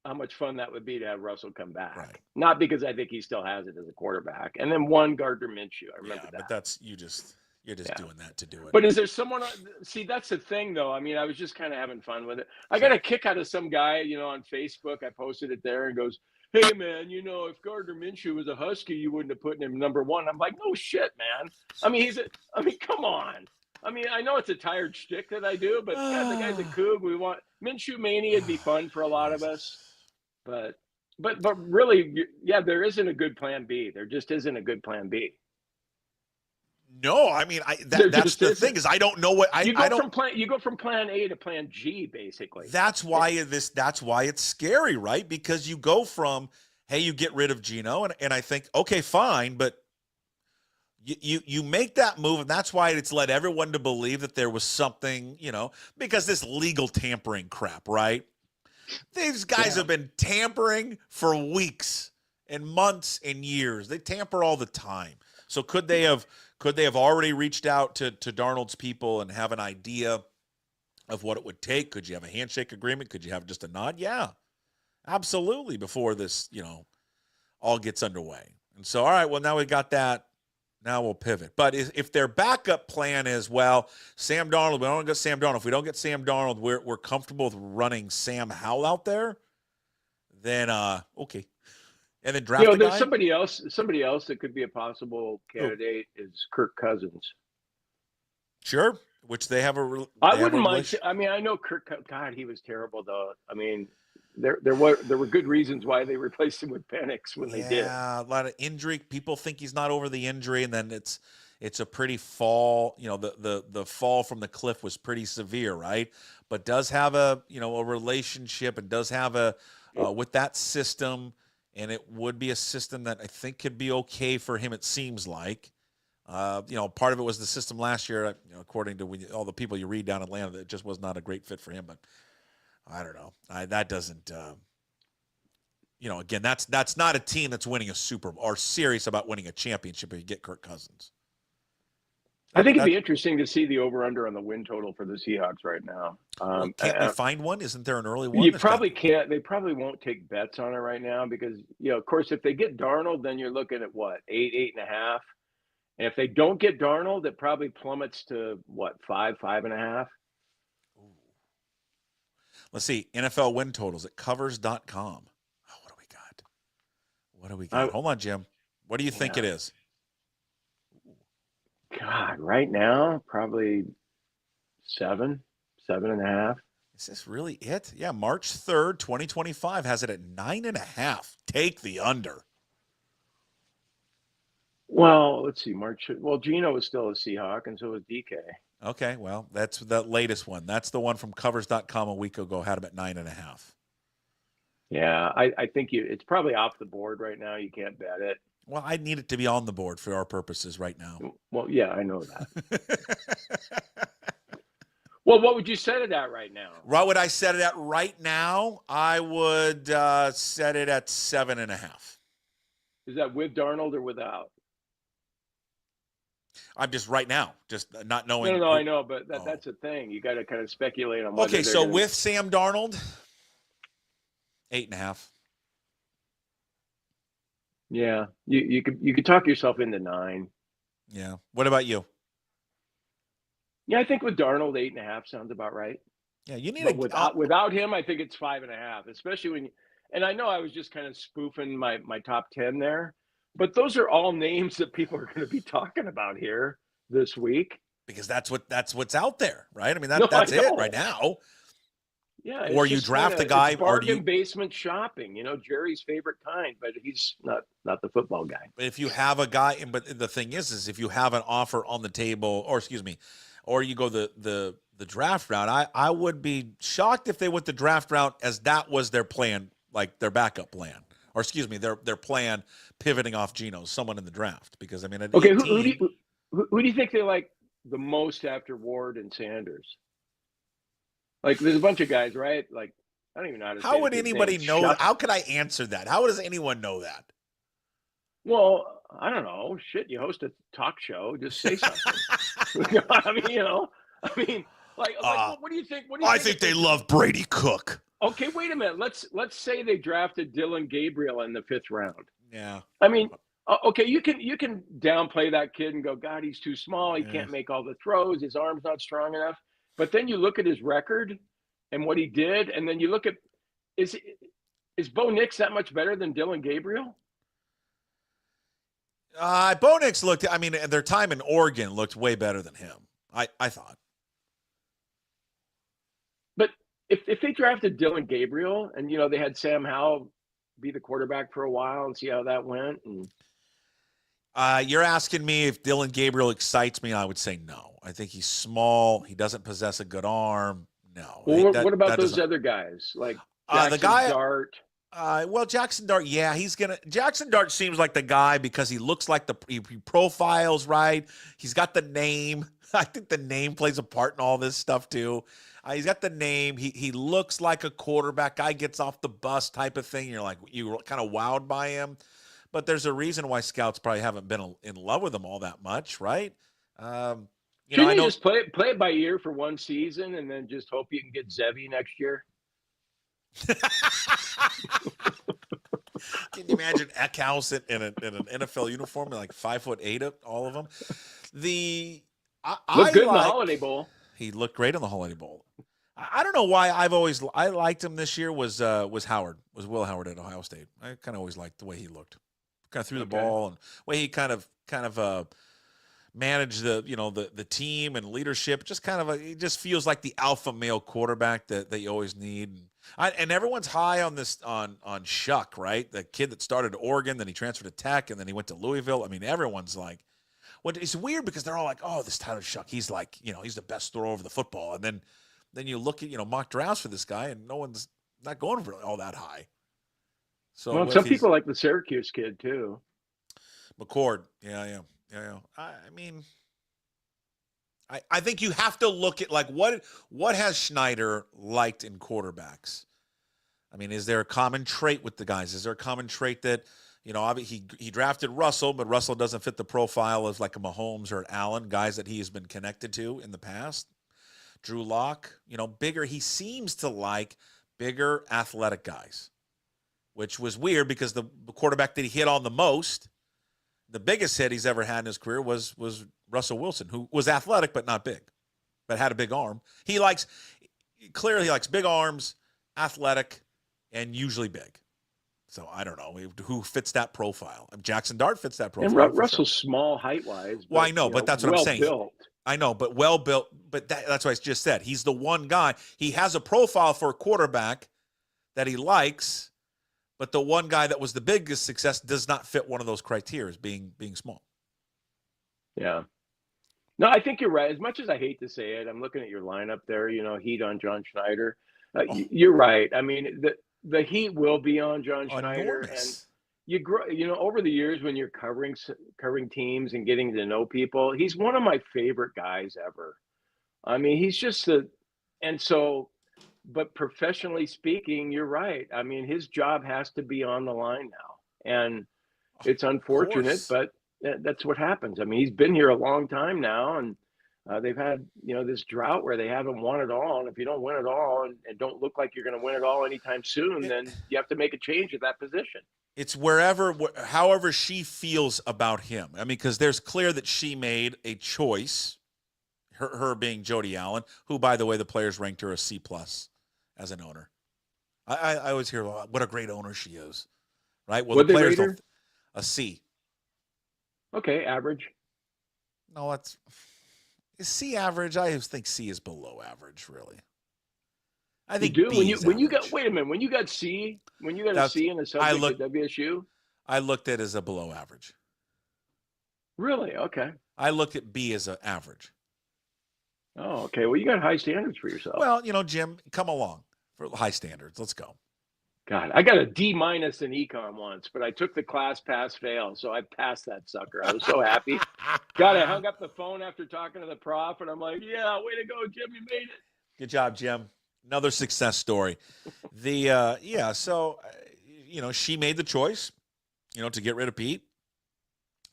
how much fun that would be to have Russell come back. Right. Not because I think he still has it as a quarterback. And then 1, Gardner Minshew. I remember that. But that's you're just doing that to do it. But is there someone? See, that's the thing, though. I mean, I was just kind of having fun with it. I got a kick out of some guy, on Facebook. I posted it there and goes, "Hey, man, if Gardner Minshew was a Husky, you wouldn't have put him number 1." I'm like, no shit, man. I mean, come on. I mean, I know it's a tired shtick that I do, but God, the guy's a Coug. We want Minshew Mania would be fun for a lot of us, but really, yeah, there isn't a good plan B. There just isn't a good plan B. No, I mean, that's the thing is I don't know what you go from plan A to plan G, basically. That's why it's scary, right? Because you go from, hey, you get rid of Geno, and I think, okay, fine, but you make that move, and that's why it's led everyone to believe that there was something, because this legal tampering crap, right? These guys have been tampering for weeks and months and years. They tamper all the time. So could they have already reached out to Darnold's people and have an idea of what it would take? Could you have a handshake agreement? Could you have just a nod? Yeah, absolutely. Before this, all gets underway. And so, all right, well, now we got that. Now we'll pivot. But if their backup plan is, well, Sam Darnold, we don't get Sam Darnold. If we don't get Sam Darnold, we're comfortable with running Sam Howell out there, then okay. And then draft a there's guy? somebody else that could be a possible candidate is Kirk Cousins. Sure. which they have I wouldn't mind. I mean, I know Kirk. God, he was terrible though. I mean, there were good reasons why they replaced him with Penix when they did. Yeah, a lot of injury. People think he's not over the injury, and then it's a pretty fall. You know, the fall from the cliff was pretty severe, right? But does have a relationship, and does have a with that system, and it would be a system that I think could be okay for him. It seems like. Part of it was the system last year, according to all the people you read down in Atlanta, that it just was not a great fit for him. But I don't know. That doesn't, again, that's not a team that's winning a Super Bowl or serious about winning a championship if you get Kirk Cousins. I think it'd be interesting to see the over-under on the win total for the Seahawks right now. Can't we find one? Isn't there an early one? You probably can't. They probably won't take bets on it right now because, of course, if they get Darnold, then you're looking at what, 8.5. And if they don't get Darnold, it probably plummets to what, 5.5. Let's see. NFL win totals at covers.com. Oh, what do we got? Hold on, Jim. What do you think it is? God, right now, probably 7.5. Is this really it? Yeah, March 3rd, 2025 has it at 9.5. Take the under. Well, let's see. Geno was still a Seahawk, and so was D.K. Okay, well, that's the latest one. That's the one from covers.com a week ago, had him at 9.5. Yeah, I think it's probably off the board right now. You can't bet it. Well, I need it to be on the board for our purposes right now. Well, yeah, I know that. Well, what would you set it at right now? What would I set it at right now? I would set it at 7.5. Is that with Darnold or without? I'm just right now, just not knowing. No, I know, but that's the thing. You got to kind of speculate on. Okay, so with Sam Darnold, 8.5. Yeah, you could talk yourself into 9. Yeah. What about you? Yeah, I think with Darnold, 8.5 sounds about right. Yeah, you need without him, I think it's 5.5, especially when. And I know I was just kind of spoofing my top 10 there. But those are all names that people are going to be talking about here this week. Because that's what's out there, right? I mean, that's it right now. Yeah. Or you draft a guy, or do you basement shopping? Jerry's favorite kind, but he's not the football guy. But if you have a guy, but the thing is if you have an offer on the table, or you go the draft route, I would be shocked if they went the draft route as that was their plan, like their backup plan. Or their plan pivoting off Geno, someone in the draft. Because at 18, who do you think they like the most after Ward and Sanders? Like, there's a bunch of guys, right? Like, I don't even know how to say. How would anybody know that? How could I answer that? How does anyone know that? Well, I don't know. Shit, you host a talk show. Just say something. I mean, what do you think? I think they love Brady Cook. Okay, wait a minute. Let's say they drafted Dylan Gabriel in the 5th round. Yeah. I mean, okay, you can downplay that kid and go, God, he's too small. He can't make all the throws. His arm's not strong enough. But then you look at his record and what he did, and then you look at is Bo Nix that much better than Dylan Gabriel? Bo Nix looked. Their time in Oregon looked way better than him. I thought. But if they drafted Dylan Gabriel and they had Sam Howell be the quarterback for a while and see how that went, and you're asking me if Dylan Gabriel excites me, I would say no. I think he's small. He doesn't possess a good arm. No. Well, what about those other guys like Jackson Dart? Jackson Dart, yeah, Jackson Dart seems like the guy because he looks like he profiles right. He's got the name. I think the name plays a part in all this stuff too. He's got the name. He looks like a quarterback. Guy gets off the bus type of thing. You're kind of wowed by him. But there's a reason why scouts probably haven't been in love with him all that much, right? Shouldn't you just play it by ear for one season and then just hope you can get Zevy next year? Can you imagine Eckhouse in an NFL uniform, like 5'8", all of them? Looked good in the Holiday Bowl. He looked great in the Holiday Bowl. I don't know why I liked him this year was Will Howard at Ohio State. I kind of always liked the way he looked. Kind of threw the ball and way he kind of manage the team and leadership. Just kind of it just feels like the alpha male quarterback that you always need. And everyone's high on this on Shuck, right? The kid that started at Oregon, then he transferred to Tech, and then he went to Louisville. I mean, everyone's like, it's weird because they're all like, oh, this Tyler Shuck, he's like, he's the best thrower over the football. And then you look at mock drafts for this guy, and no one's not going for all that high. So some people like the Syracuse kid too. McCord, yeah. I mean, I think you have to look at like what has Schneider liked in quarterbacks. I mean, is there a common trait with the guys? Is there a common trait that he drafted Russell, but Russell doesn't fit the profile of like a Mahomes or an Allen, guys that he has been connected to in the past. Drew Lock, bigger. He seems to like bigger, athletic guys, which was weird because the quarterback that he hit on the most, the biggest hit he's ever had in his career was Russell Wilson, who was athletic but not big, but had a big arm. He likes big arms, athletic, and usually big. So I don't know who fits that profile. Jackson Dart fits that profile. And Russell's small height-wise. Well, I know, but that's what I'm saying. Built. I know, but well built. But that's what I just said. He's the one guy. He has a profile for a quarterback that he likes, but the one guy that was the biggest success does not fit one of those criteria, being small. Yeah. No, I think you're right. As much as I hate to say it, I'm looking at your lineup there, heat on John Schneider. You're right. I mean, the heat will be on John Schneider. Enormous. And over the years when you're covering teams and getting to know people, he's one of my favorite guys ever. I mean, he's just but professionally speaking, you're right. I mean, his job has to be on the line now. And it's unfortunate, but that's what happens. I mean, he's been here a long time now, and they've had, this drought where they haven't won it all. And if you don't win it all and don't look like you're going to win it all anytime soon, then you have to make a change at that position. It's however she feels about him. I mean, because there's clear that she made a choice, her being Jody Allen, who, by the way, the players ranked her a C+ as an owner. I always hear what a great owner she is, right? Well, the players don't. A C. Okay, average. No, is C average? I always think C is below average, really. I think you do. B When you got a C in a subject at WSU, I looked at it as a below average. Really? Okay. I looked at B as an average. Oh, okay. Well, you got high standards for yourself. Well, Jim, come along for high standards. Let's go. God, I got a D- in econ once, but I took the class pass fail, so I passed that sucker. I was so happy. God, I hung up the phone after talking to the prof, and I'm like, yeah, way to go, Jim, you made it. Good job, Jim. Another success story. So she made the choice, to get rid of Pete,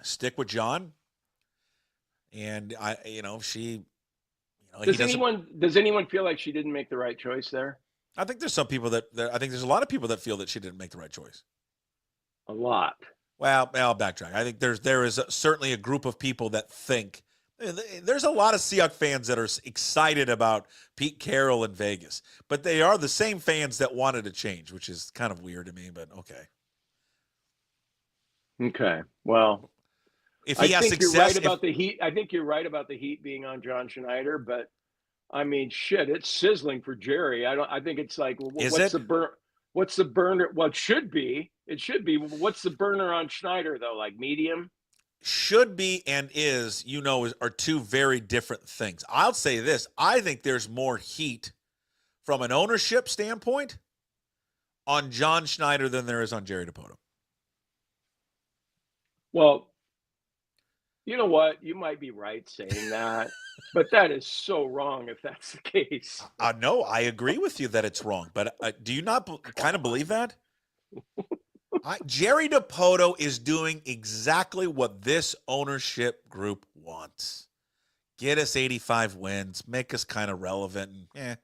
stick with John, and she. Does anyone feel like she didn't make the right choice there? I think there's some people I think there's a lot of people that feel that she didn't make the right choice. A lot. Well, I'll backtrack. I think there is certainly a group of people that think there's a lot of Seahawks fans that are excited about Pete Carroll in Vegas, but they are the same fans that wanted a change, which is kind of weird to me, but okay. Okay. Well, if he has success, you're right about the heat. I think you're right about the heat being on John Schneider, but I mean, shit, it's sizzling for Jerry. I think it's like, what's the burner? Well, it should be. What's the burner on Schneider though? Like medium? Should be and is are two very different things. I'll say this. I think there's more heat from an ownership standpoint on John Schneider than there is on Jerry Dipoto. Well, you know what? You might be right saying that, but that is so wrong if that's the case. No, I agree with you that it's wrong, but do you not kind of believe that? Jerry Dipoto is doing exactly what this ownership group wants. Get us 85 wins, make us kind of relevant, and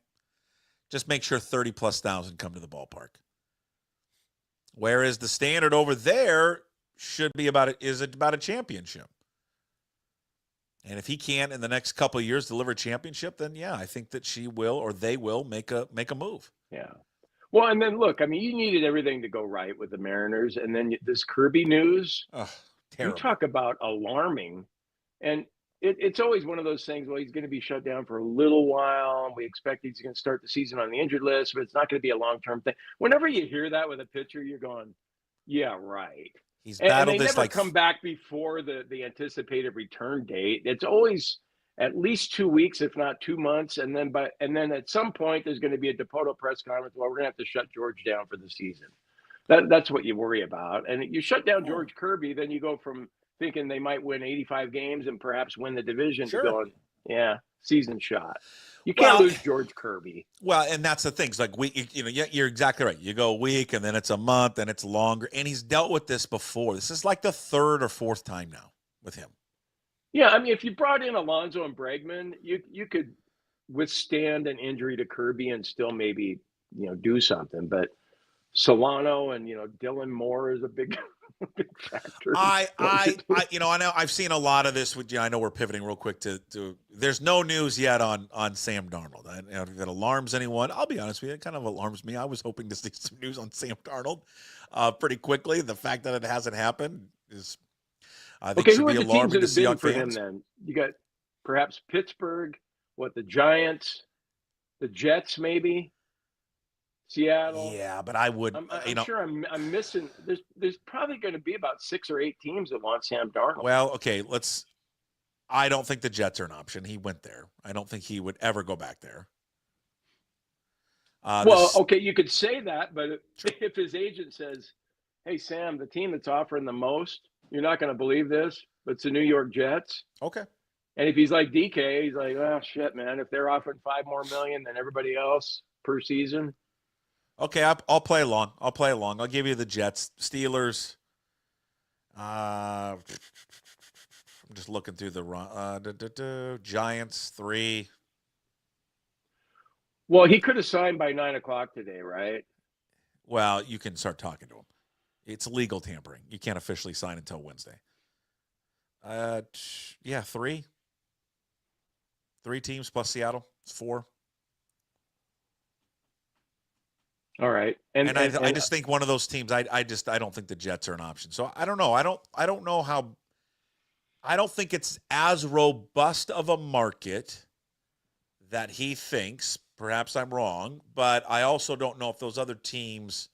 just make sure 30,000+ come to the ballpark. Whereas the standard over there should be about a championship. And if he can't in the next couple of years deliver a championship, then I think that she will or they will make a move. Yeah. Well, and then look, I mean, you needed everything to go right with the Mariners, and then this Kirby news. Oh, terrible. You talk about alarming, and it's always one of those things. Well, he's going to be shut down for a little while, and we expect he's going to start the season on the injured list, but it's not going to be a long-term thing. Whenever you hear that with a pitcher, you're going, yeah, right. He's And battled they this never come back before the anticipated return date. It's always at least 2 weeks, if not 2 months, and then at some point there's going to be a Dipoto press conference. Well, we're going to have to shut George down for the season. That's what you worry about. And you shut down George Kirby, then you go from thinking they might win 85 games and perhaps win the division to going, yeah, season shot. You can't lose George Kirby. Well, and that's the thing. It's like you're exactly right. You go a week, and then it's a month, and it's longer. And he's dealt with this before. This is like the third or fourth time now with him. Yeah, I mean, if you brought in Alonso and Bregman, you could withstand an injury to Kirby and still maybe do something. But Solano and Dylan Moore is a big factor. I know I've seen a lot of this with I know we're pivoting real quick to there's no news yet on Sam Darnold. If that alarms anyone, I'll be honest with you, it kind of alarms me. I was hoping to see some news on Sam Darnold pretty quickly. The fact that it hasn't happened is I think should be alarming to see young fans. Him then? You got perhaps Pittsburgh, the Giants, the Jets maybe? Seattle. Yeah, but I would. I'm sure I'm missing. There's probably going to be about 6 or 8 teams that want Sam Darnold. Well, okay, I don't think the Jets are an option. He went there. I don't think he would ever go back there. Okay, you could say that, but if his agent says, "Hey, Sam, the team that's offering the most, you're not going to believe this, but it's the New York Jets." Okay. And if he's like DK, he's like, "Oh shit, man! If they're offering $5 more million than everybody else per season." Okay, I'll play along. I'll give you the Jets, Steelers. I'm just looking through the Giants 3. Well, he could have signed by 9:00 today, right? Well, you can start talking to him. It's legal tampering. You can't officially sign until Wednesday. Yeah, 3. 3 teams plus Seattle. It's 4. All right, and I just think one of those teams. I don't think the Jets are an option. So I don't know. I don't know how. I don't think it's as robust of a market that he thinks. Perhaps I'm wrong, but I also don't know if those other teams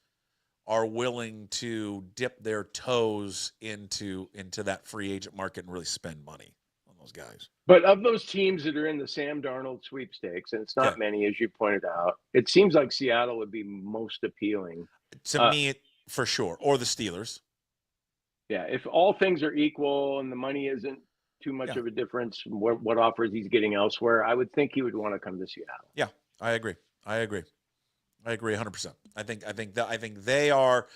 are willing to dip their toes into that free agent market and really spend money on those guys. But of those teams that are in the Sam Darnold sweepstakes, and it's not many, as you pointed out, it seems like Seattle would be most appealing. To me, for sure. Or the Steelers. Yeah, if all things are equal and the money isn't too much of a difference, what offers he's getting elsewhere, I would think he would want to come to Seattle. Yeah, I agree 100%. I think they are.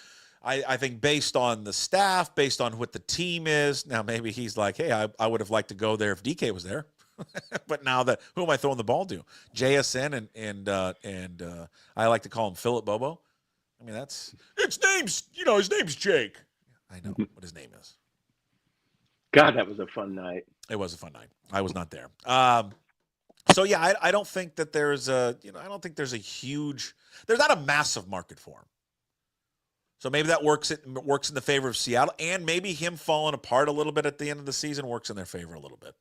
I think based on the staff, based on what the team is, now maybe he's like, hey, I would have liked to go there if DK was there. But now that, who am I throwing the ball to? JSN and I like to call him Philip Bobo. I mean, his name's Jake. I know what his name is. God, that was a fun night. It was a fun night. I was not there. So yeah, I don't think that there's I don't think there's not a massive market for him. So maybe that works in the favor of Seattle, and maybe him falling apart a little bit at the end of the season works in their favor a little bit.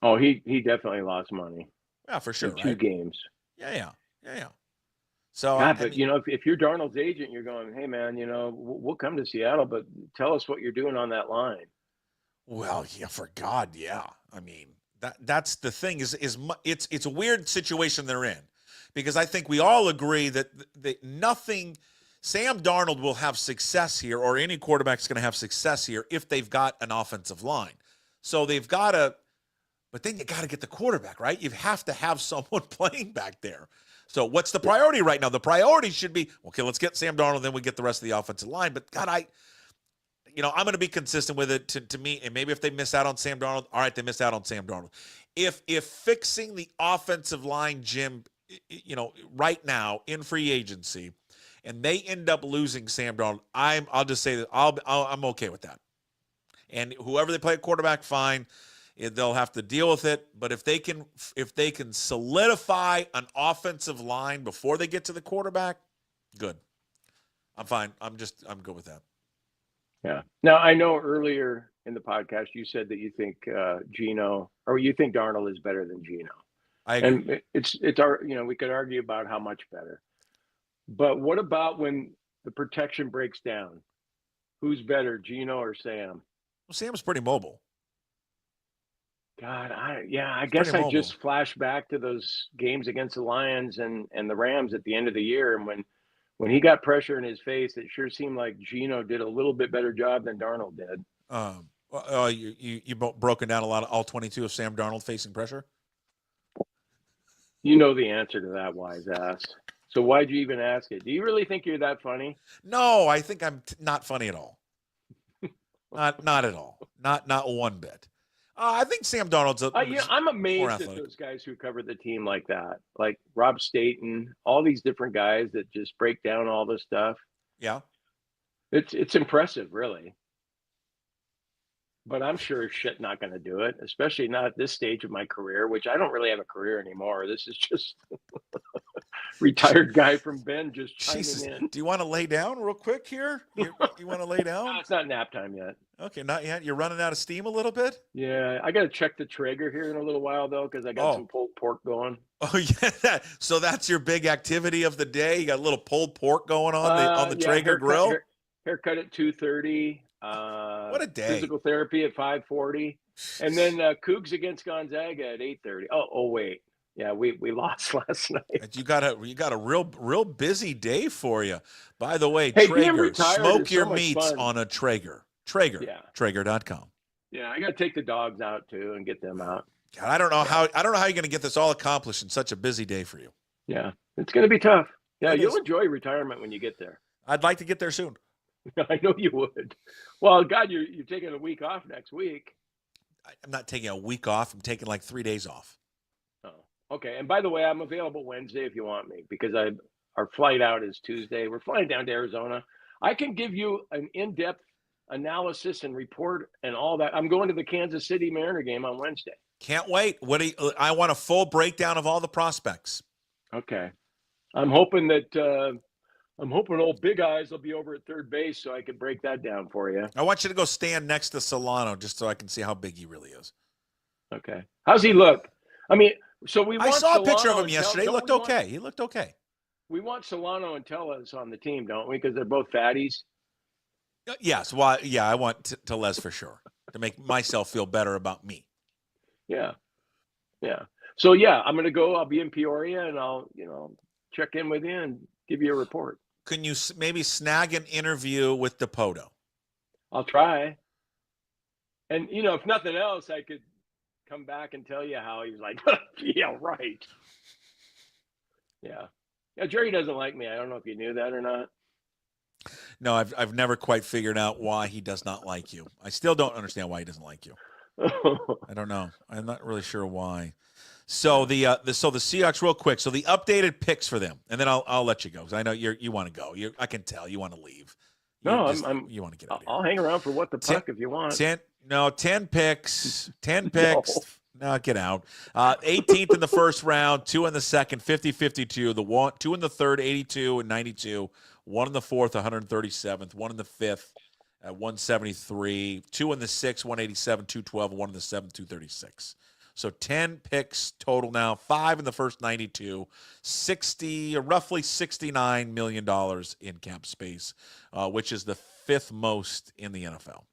Oh, he definitely lost money. Yeah, for sure. In 2 games. Yeah. So, but if you're Darnold's agent, you're going, hey man, we'll come to Seattle, but tell us what you're doing on that line. Well, yeah, for God, yeah. I mean, that's the thing is it's a weird situation they're in, because I think we all agree that nothing. Sam Darnold will have success here, or any quarterback's going to have success here if they've got an offensive line. So they've got to, but then you got to get the quarterback, right? You have to have someone playing back there. So what's the priority right now? The priority should be, okay, let's get Sam Darnold, then we get the rest of the offensive line. But God, I'm going to be consistent with it to me. And maybe if they miss out on Sam Darnold, all right, they missed out on Sam Darnold. If fixing the offensive line, Jim, right now in free agency, and they end up losing Sam Darnold, I'll just say that I'm okay with that. And whoever they play at quarterback, fine. They'll have to deal with it. But if they can solidify an offensive line before they get to the quarterback, good. I'm fine. I'm good with that. Yeah. Now I know earlier in the podcast, you said that you think Geno, or you think Darnold is better than Geno. I agree. And it's our, we could argue about how much better. But what about when the protection breaks down? Who's better, Geno or Sam? Well, Sam's pretty mobile. God, I guess I just flash back to those games against the Lions and the Rams at the end of the year, and when he got pressure in his face, it sure seemed like Geno did a little bit better job than Darnold did. You broken down a lot of all 22 of Sam Darnold facing pressure? You know the answer to that, wise ass. So why'd you even ask it? Do you really think you're that funny? No, I think I'm not funny at all. Not at all. Not one bit. I think Sam Darnold's I'm amazed at those guys who cover the team like that, like Rob Staten, all these different guys that just break down all this stuff. Yeah, it's impressive, really. But I'm sure as shit not going to do it, especially not at this stage of my career, which I don't really have a career anymore. This is just retired guy from Bend just chiming in. Do you want to lay down real quick here? You want to lay down? No, it's not nap time yet. Okay, not yet. You're running out of steam a little bit? Yeah, I got to check the Traeger here in a little while, though, because I got some pulled pork going. Oh, yeah. So that's your big activity of the day? You got a little pulled pork going on the Traeger grill? Haircut at 2:30. What a day. Physical therapy at 5:40. And then Cougs against Gonzaga at 8:30. Oh, wait. Yeah, we lost last night. You got a real busy day for you. By the way, hey, Traeger, smoke your meats on a Traeger. Traeger. Yeah. Traeger.com. Yeah, I got to take the dogs out too and get them out. God, I don't know how you're going to get this all accomplished in such a busy day for you. Yeah, it's going to be tough. Yeah, you'll enjoy retirement when you get there. I'd like to get there soon. I know you would. Well, God, you're taking a week off next week. I'm not taking a week off. I'm taking like 3 days off. Oh, okay. And by the way, I'm available Wednesday if you want me, because our flight out is Tuesday. We're flying down to Arizona. I can give you an in-depth analysis and report and all that. I'm going to the Kansas City Mariner game on Wednesday. Can't wait. I want a full breakdown of all the prospects. Okay. I'm hoping old Big Eyes will be over at third base so I can break that down for you. I want you to go stand next to Solano just so I can see how big he really is. Okay. How's he look? I mean, so I saw a picture of him yesterday. He looked okay. He looked okay. We want Solano and Tellez on the team, don't we? Because they're both fatties. Yes. Well, yeah, I want Tellez for sure to make myself feel better about me. Yeah. Yeah. So, yeah, I'm going to go. I'll be in Peoria, and I'll, check in with you and give you a report. Can you maybe snag an interview with DePoto? I'll try. And, if nothing else, I could come back and tell you how he was like, yeah, right. Yeah. Yeah, Jerry doesn't like me. I don't know if you knew that or not. No, I've never quite figured out why he does not like you. I still don't understand why he doesn't like you. I don't know. I'm not really sure why. So the Seahawks, real quick. So the updated picks for them, and then I'll let you go because I know you want to go. I can tell you want to leave. You want to get out of here. I'll hang around for what the puck if you want. 10 picks. 10 picks. No, get out. 18th in the first round, 2 in the second, 50-52. 2 in the third, 82 and 92. 1 in the fourth, 137th. 1 in the fifth at 173. 2 in the sixth, 187, 212. 1 in the seventh, 236. So 10 picks total now. 5 in the first 92. Roughly $69 million in cap space, which is the fifth most in the NFL.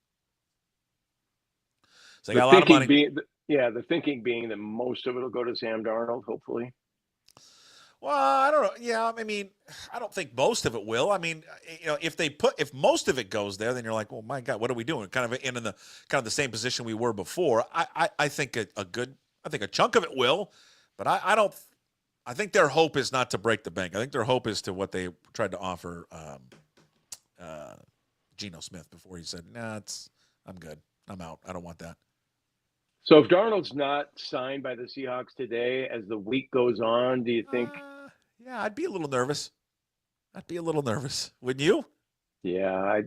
So they got a lot of money. The thinking being that most of it will go to Sam Darnold, hopefully. Well, I don't know. Yeah, I mean, I don't think most of it will. I mean, if most of it goes there, then you're like, well, my God, what are we doing? Kind of in the same position we were before. I think a chunk of it will, but I think their hope is not to break the bank. I think their hope is to what they tried to offer Geno Smith before he said, nah, I'm good. I'm out. I don't want that. So if Darnold's not signed by the Seahawks today, as the week goes on, do you think? Yeah, I'd be a little nervous. Wouldn't you? Yeah,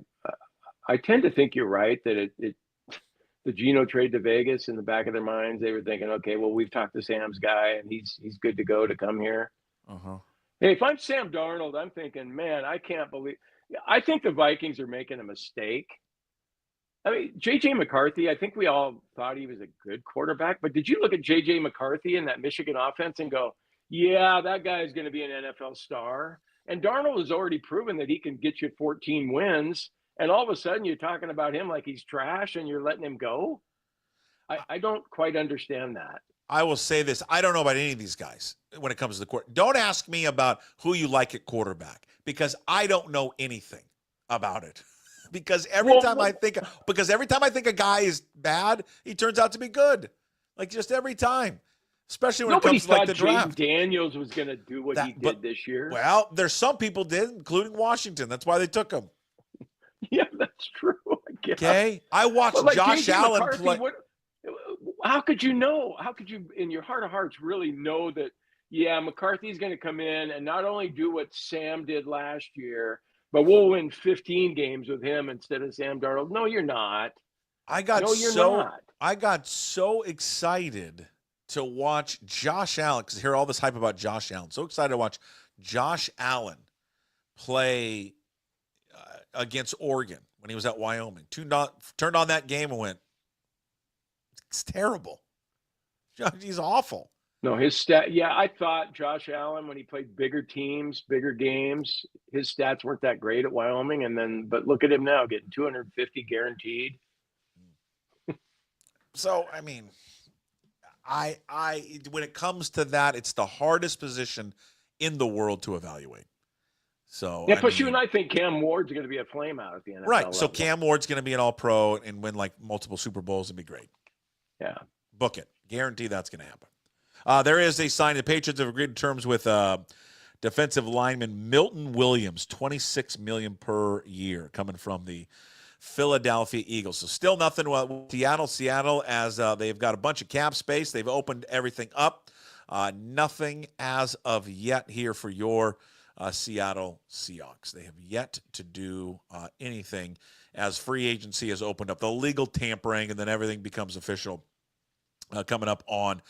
I tend to think you're right that the Geno trade to Vegas in the back of their minds, they were thinking, okay, well, we've talked to Sam's guy and he's good to go to come here. Uh-huh. Hey, if I'm Sam Darnold, I'm thinking, man, I can't believe. I think the Vikings are making a mistake. I mean, J.J. McCarthy, I think we all thought he was a good quarterback, but did you look at J.J. McCarthy in that Michigan offense and go, yeah, that guy's going to be an NFL star? And Darnold has already proven that he can get you 14 wins, and all of a sudden you're talking about him like he's trash and you're letting him go? I don't quite understand that. I will say this. I don't know about any of these guys when it comes to the court. Don't ask me about who you like at quarterback because I don't know anything about it. Because every time I think a guy is bad, he turns out to be good. Like just every time, especially when it comes to like the draft. Daniels was going to do what he did this year. Well, there's some people did, including Washington. That's why they took him. Yeah, that's true. I guess. Okay, I watched Josh Allen play. How could you know? How could you, in your heart of hearts, really know that? Yeah, McCarthy's going to come in and not only do what Sam did last year, but we'll win 15 games with him instead of Sam Darnold. No, you're not. I got so excited to watch Josh Allen because I hear all this hype about Josh Allen. So excited to watch Josh Allen play against Oregon when he was at Wyoming. Turned on that game and went, it's terrible. He's awful. No, his stat. Yeah, I thought Josh Allen, when he played bigger teams, bigger games, his stats weren't that great at Wyoming. But look at him now, getting 250 guaranteed. So, I mean, when it comes to that, it's the hardest position in the world to evaluate. So, yeah, plus you and I think Cam Ward's going to be a flame out at the NFL. Right. level. So Cam Ward's going to be an All-Pro and win like multiple Super Bowls and be great. Yeah. Book it. Guarantee that's going to happen. There is a sign. The Patriots have agreed to terms with defensive lineman Milton Williams, $26 million per year, coming from the Philadelphia Eagles. So still nothing with Seattle as they've got a bunch of cap space. They've opened everything up. Nothing as of yet here for your Seattle Seahawks. They have yet to do anything as free agency has opened up. The legal tampering, and then everything becomes official coming up on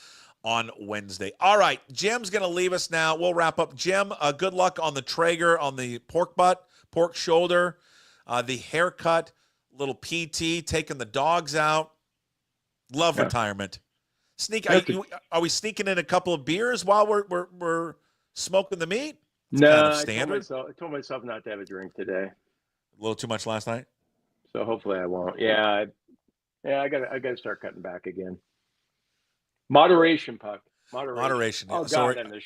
Wednesday. All right, Jim's going to leave us now. We'll wrap up. Jim, good luck on the Traeger, on the pork shoulder, the haircut, little PT, taking the dogs out. Love retirement. Are we sneaking in a couple of beers while we're smoking the meat? It's no, kind of standard. I told myself not to have a drink today. A little too much last night. So hopefully I won't. Yeah, I got to start cutting back again. Moderation, Puck. Moderation. Oh, God. And are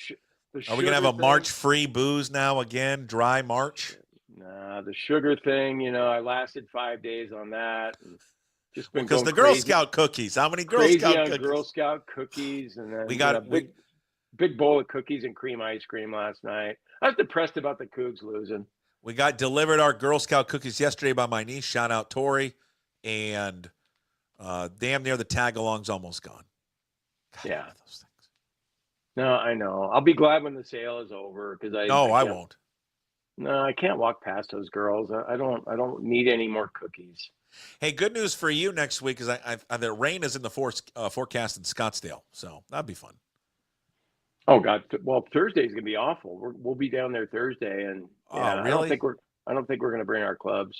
we going to have a March-free booze now again? Dry March? Nah, the sugar thing, I lasted 5 days on that. And just been because the Girl Scout cookies. How many Girl Scout cookies? Girl Scout cookies. And then we got a big bowl of cookies and cream ice cream last night. I was depressed about the Cougs losing. We got delivered our Girl Scout cookies yesterday by my niece. Shout out Tori. And damn near the tag-along's almost gone. God, yeah. Those things. No, I know. I'll be glad when the sale is over because I won't. No, I can't walk past those girls. I don't need any more cookies. Hey, good news for you next week is the rain is in the forecast in Scottsdale, so that'd be fun. Oh God! Well, Thursday's gonna be awful. We'll be down there Thursday, and really? I don't think we're gonna bring our clubs.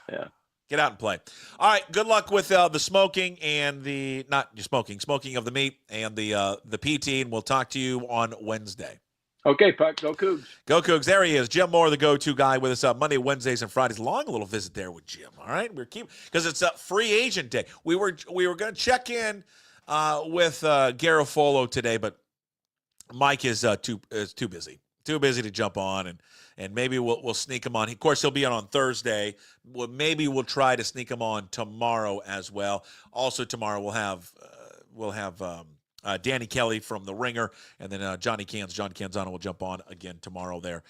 Yeah. Get out and play. All right. Good luck with the smoking and smoking of the meat and the PT, and we'll talk to you on Wednesday. Okay, Puck. Go Cougs. Go Cougs. There he is. Jim Moore, the go-to guy with us Monday, Wednesdays, and Fridays. Long little visit there with Jim. All right. Because it's a free agent day. We were going to check in with Garofolo today, but Mike is too busy. Too busy to jump on, and maybe we'll sneak him on. Of course, he'll be on Thursday. Maybe we'll try to sneak him on tomorrow as well. Also tomorrow we'll have Danny Kelly from The Ringer, and then John Canzano will jump on again tomorrow there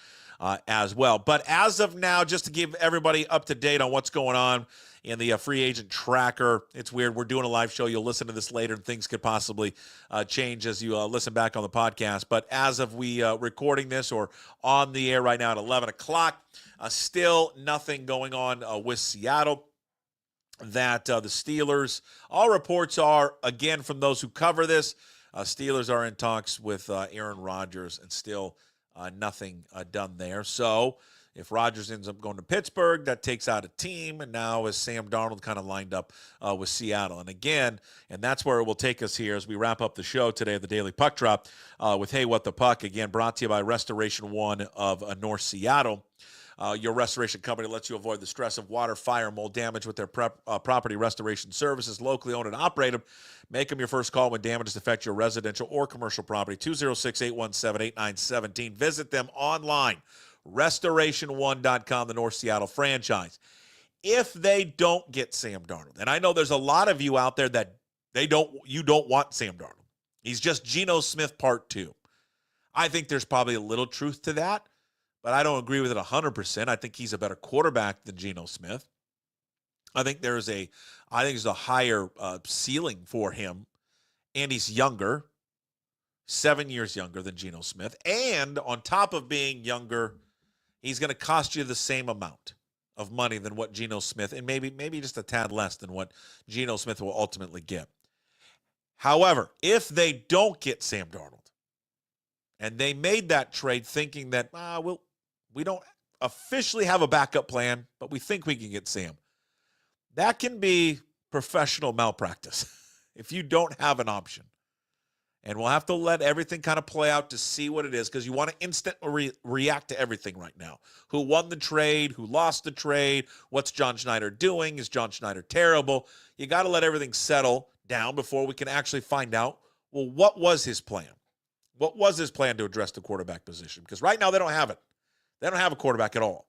as well. But as of now, just to give everybody up to date on what's going on in the free agent tracker, it's weird. We're doing a live show. You'll listen to this later, and things could possibly change as you listen back on the podcast. But as of we recording this or on the air right now at 11 o'clock, still nothing going on with Seattle. That the Steelers, all reports are, again, from those who cover this, Steelers are in talks with Aaron Rodgers and still nothing done there. So If Rodgers ends up going to Pittsburgh, that takes out a team, and now is Sam Darnold kind of lined up with Seattle. And again, and that's where it will take us here as we wrap up the show today, the Daily Puck Drop, with Hey, What the Puck, again, brought to you by Restoration One of North Seattle. Your restoration company lets you avoid the stress of water, fire, mold damage with their property restoration services, locally owned and operated. Make them your first call when damages affect your residential or commercial property. 206-817-8917. Visit them online, restoration1.com, the North Seattle franchise. If they don't get Sam Darnold, and I know there's a lot of you out there that you don't want Sam Darnold. He's just Geno Smith part 2. I think there's probably a little truth to that, but I don't agree with it 100%. I think he's a better quarterback than Geno Smith. I think there's a higher ceiling for him, and he's younger, 7 years younger than Geno Smith. And on top of being younger, he's going to cost you the same amount of money than what Geno Smith, and maybe just a tad less than what Geno Smith will ultimately get. However, if they don't get Sam Darnold, and they made that trade thinking that we don't officially have a backup plan, but we think we can get Sam, that can be professional malpractice if you don't have an option. And we'll have to let everything kind of play out to see what it is, because you want to instantly react to everything right now. Who won the trade? Who lost the trade? What's John Schneider doing? Is John Schneider terrible? You got to let everything settle down before we can actually find out, well, what was his plan? What was his plan to address the quarterback position? Because right now they don't have it. They don't have a quarterback at all.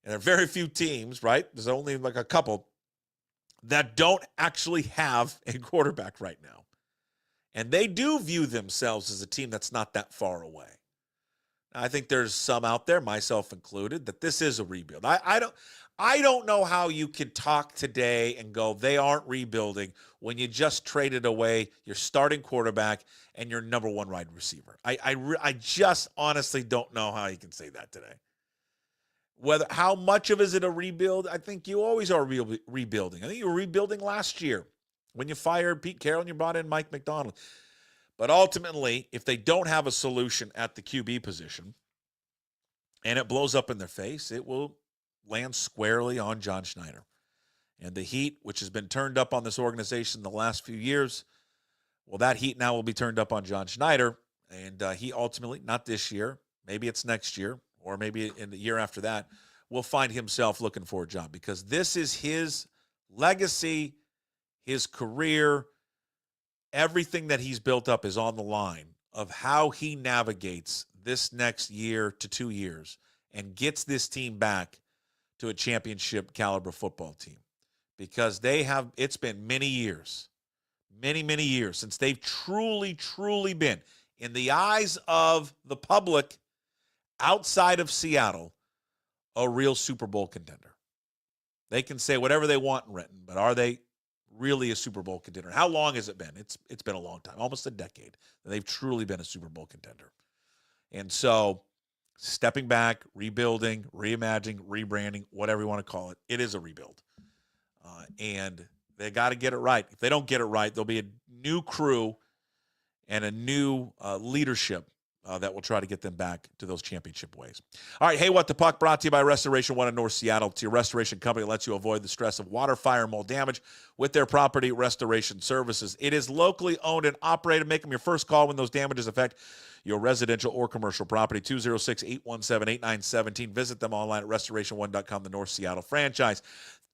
And there are very few teams, right? There's only like a couple that don't actually have a quarterback right now. And they do view themselves as a team that's not that far away. I think there's some out there, myself included, that this is a rebuild. I don't know how you can talk today and go, they aren't rebuilding, when you just traded away your starting quarterback and your number one wide receiver. I just honestly don't know how you can say that today. How much of is it a rebuild? I think you always are rebuilding. I think you were rebuilding last year when you fired Pete Carroll and you brought in Mike McDonald. But ultimately, if they don't have a solution at the QB position and it blows up in their face, it will land squarely on John Schneider. And the heat, which has been turned up on this organization the last few years, well, that heat now will be turned up on John Schneider. And he ultimately, not this year, maybe it's next year, or maybe in the year after that, will find himself looking for a job, because this is his legacy, his career. Everything that he's built up is on the line of how he navigates this next year to 2 years and gets this team back to a championship caliber football team. Because it's been many years since they've truly, truly been, in the eyes of the public outside of Seattle, a real Super Bowl contender. They can say whatever they want in Renton, but are they really a Super Bowl contender? How long has it been? It's been a long time, almost a decade, that they've truly been a Super Bowl contender. And so stepping back, rebuilding, reimagining, rebranding, whatever you want to call it, it is a rebuild. And they got to get it right. If they don't get it right, there'll be a new crew and a new leadership that will try to get them back to those championship ways. All right, Hey, What the Puck, brought to you by Restoration One in North Seattle. It's your restoration company that lets you avoid the stress of water, fire, mold damage with their property restoration services. It is locally owned and operated. Make them your first call when those damages affect your residential or commercial property. 206-817-8917. Visit them online at restoration1.com, the North Seattle franchise.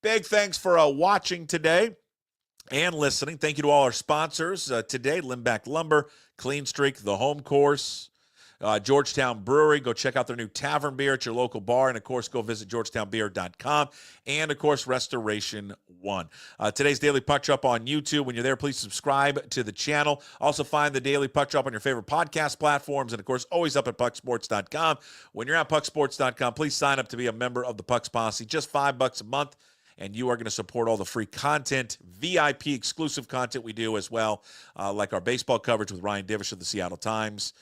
Big thanks for watching today and listening. Thank you to all our sponsors today: Limback Lumber, Clean Streak, The Home Course, Georgetown Brewery. Go check out their new tavern beer at your local bar. And, of course, go visit georgetownbeer.com. And, of course, Restoration One. Today's Daily Puck Drop on YouTube. When you're there, please subscribe to the channel. Also find the Daily Puck Drop on your favorite podcast platforms. And, of course, always up at pucksports.com. When you're at pucksports.com, please sign up to be a member of the Pucks Posse. Just $5 a month. And you are going to support all the free content, VIP exclusive content we do as well, like our baseball coverage with Ryan Divish of the Seattle Times,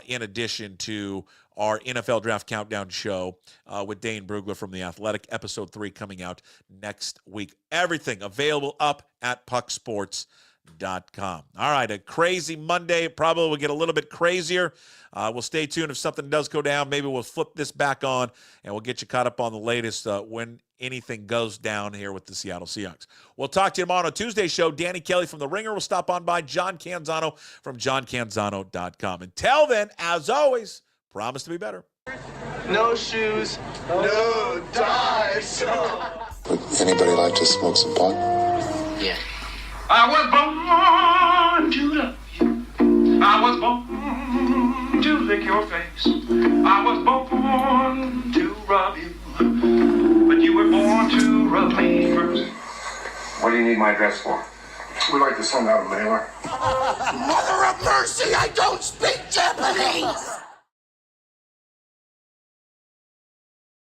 in addition to our NFL Draft Countdown show with Dane Brugler from The Athletic, Episode 3 coming out next week. Everything available up at pucksports.com. All right, a crazy Monday. Probably will get a little bit crazier. We'll stay tuned. If something does go down, maybe we'll flip this back on, and we'll get you caught up on the latest when anything goes down here with the Seattle Seahawks. We'll talk to you tomorrow on a Tuesday show. Danny Kelly from The Ringer will stop on by. John Canzano from johncanzano.com. Until then, as always, promise to be better. No shoes, no dice. Would anybody like to smoke some pot? Yeah. I was born to love you. I was born to lick your face. I was born to rub you. But you were born to rub me first. What do you need my address for? We'd like to send out a mailer. Mother of mercy, I don't speak Japanese!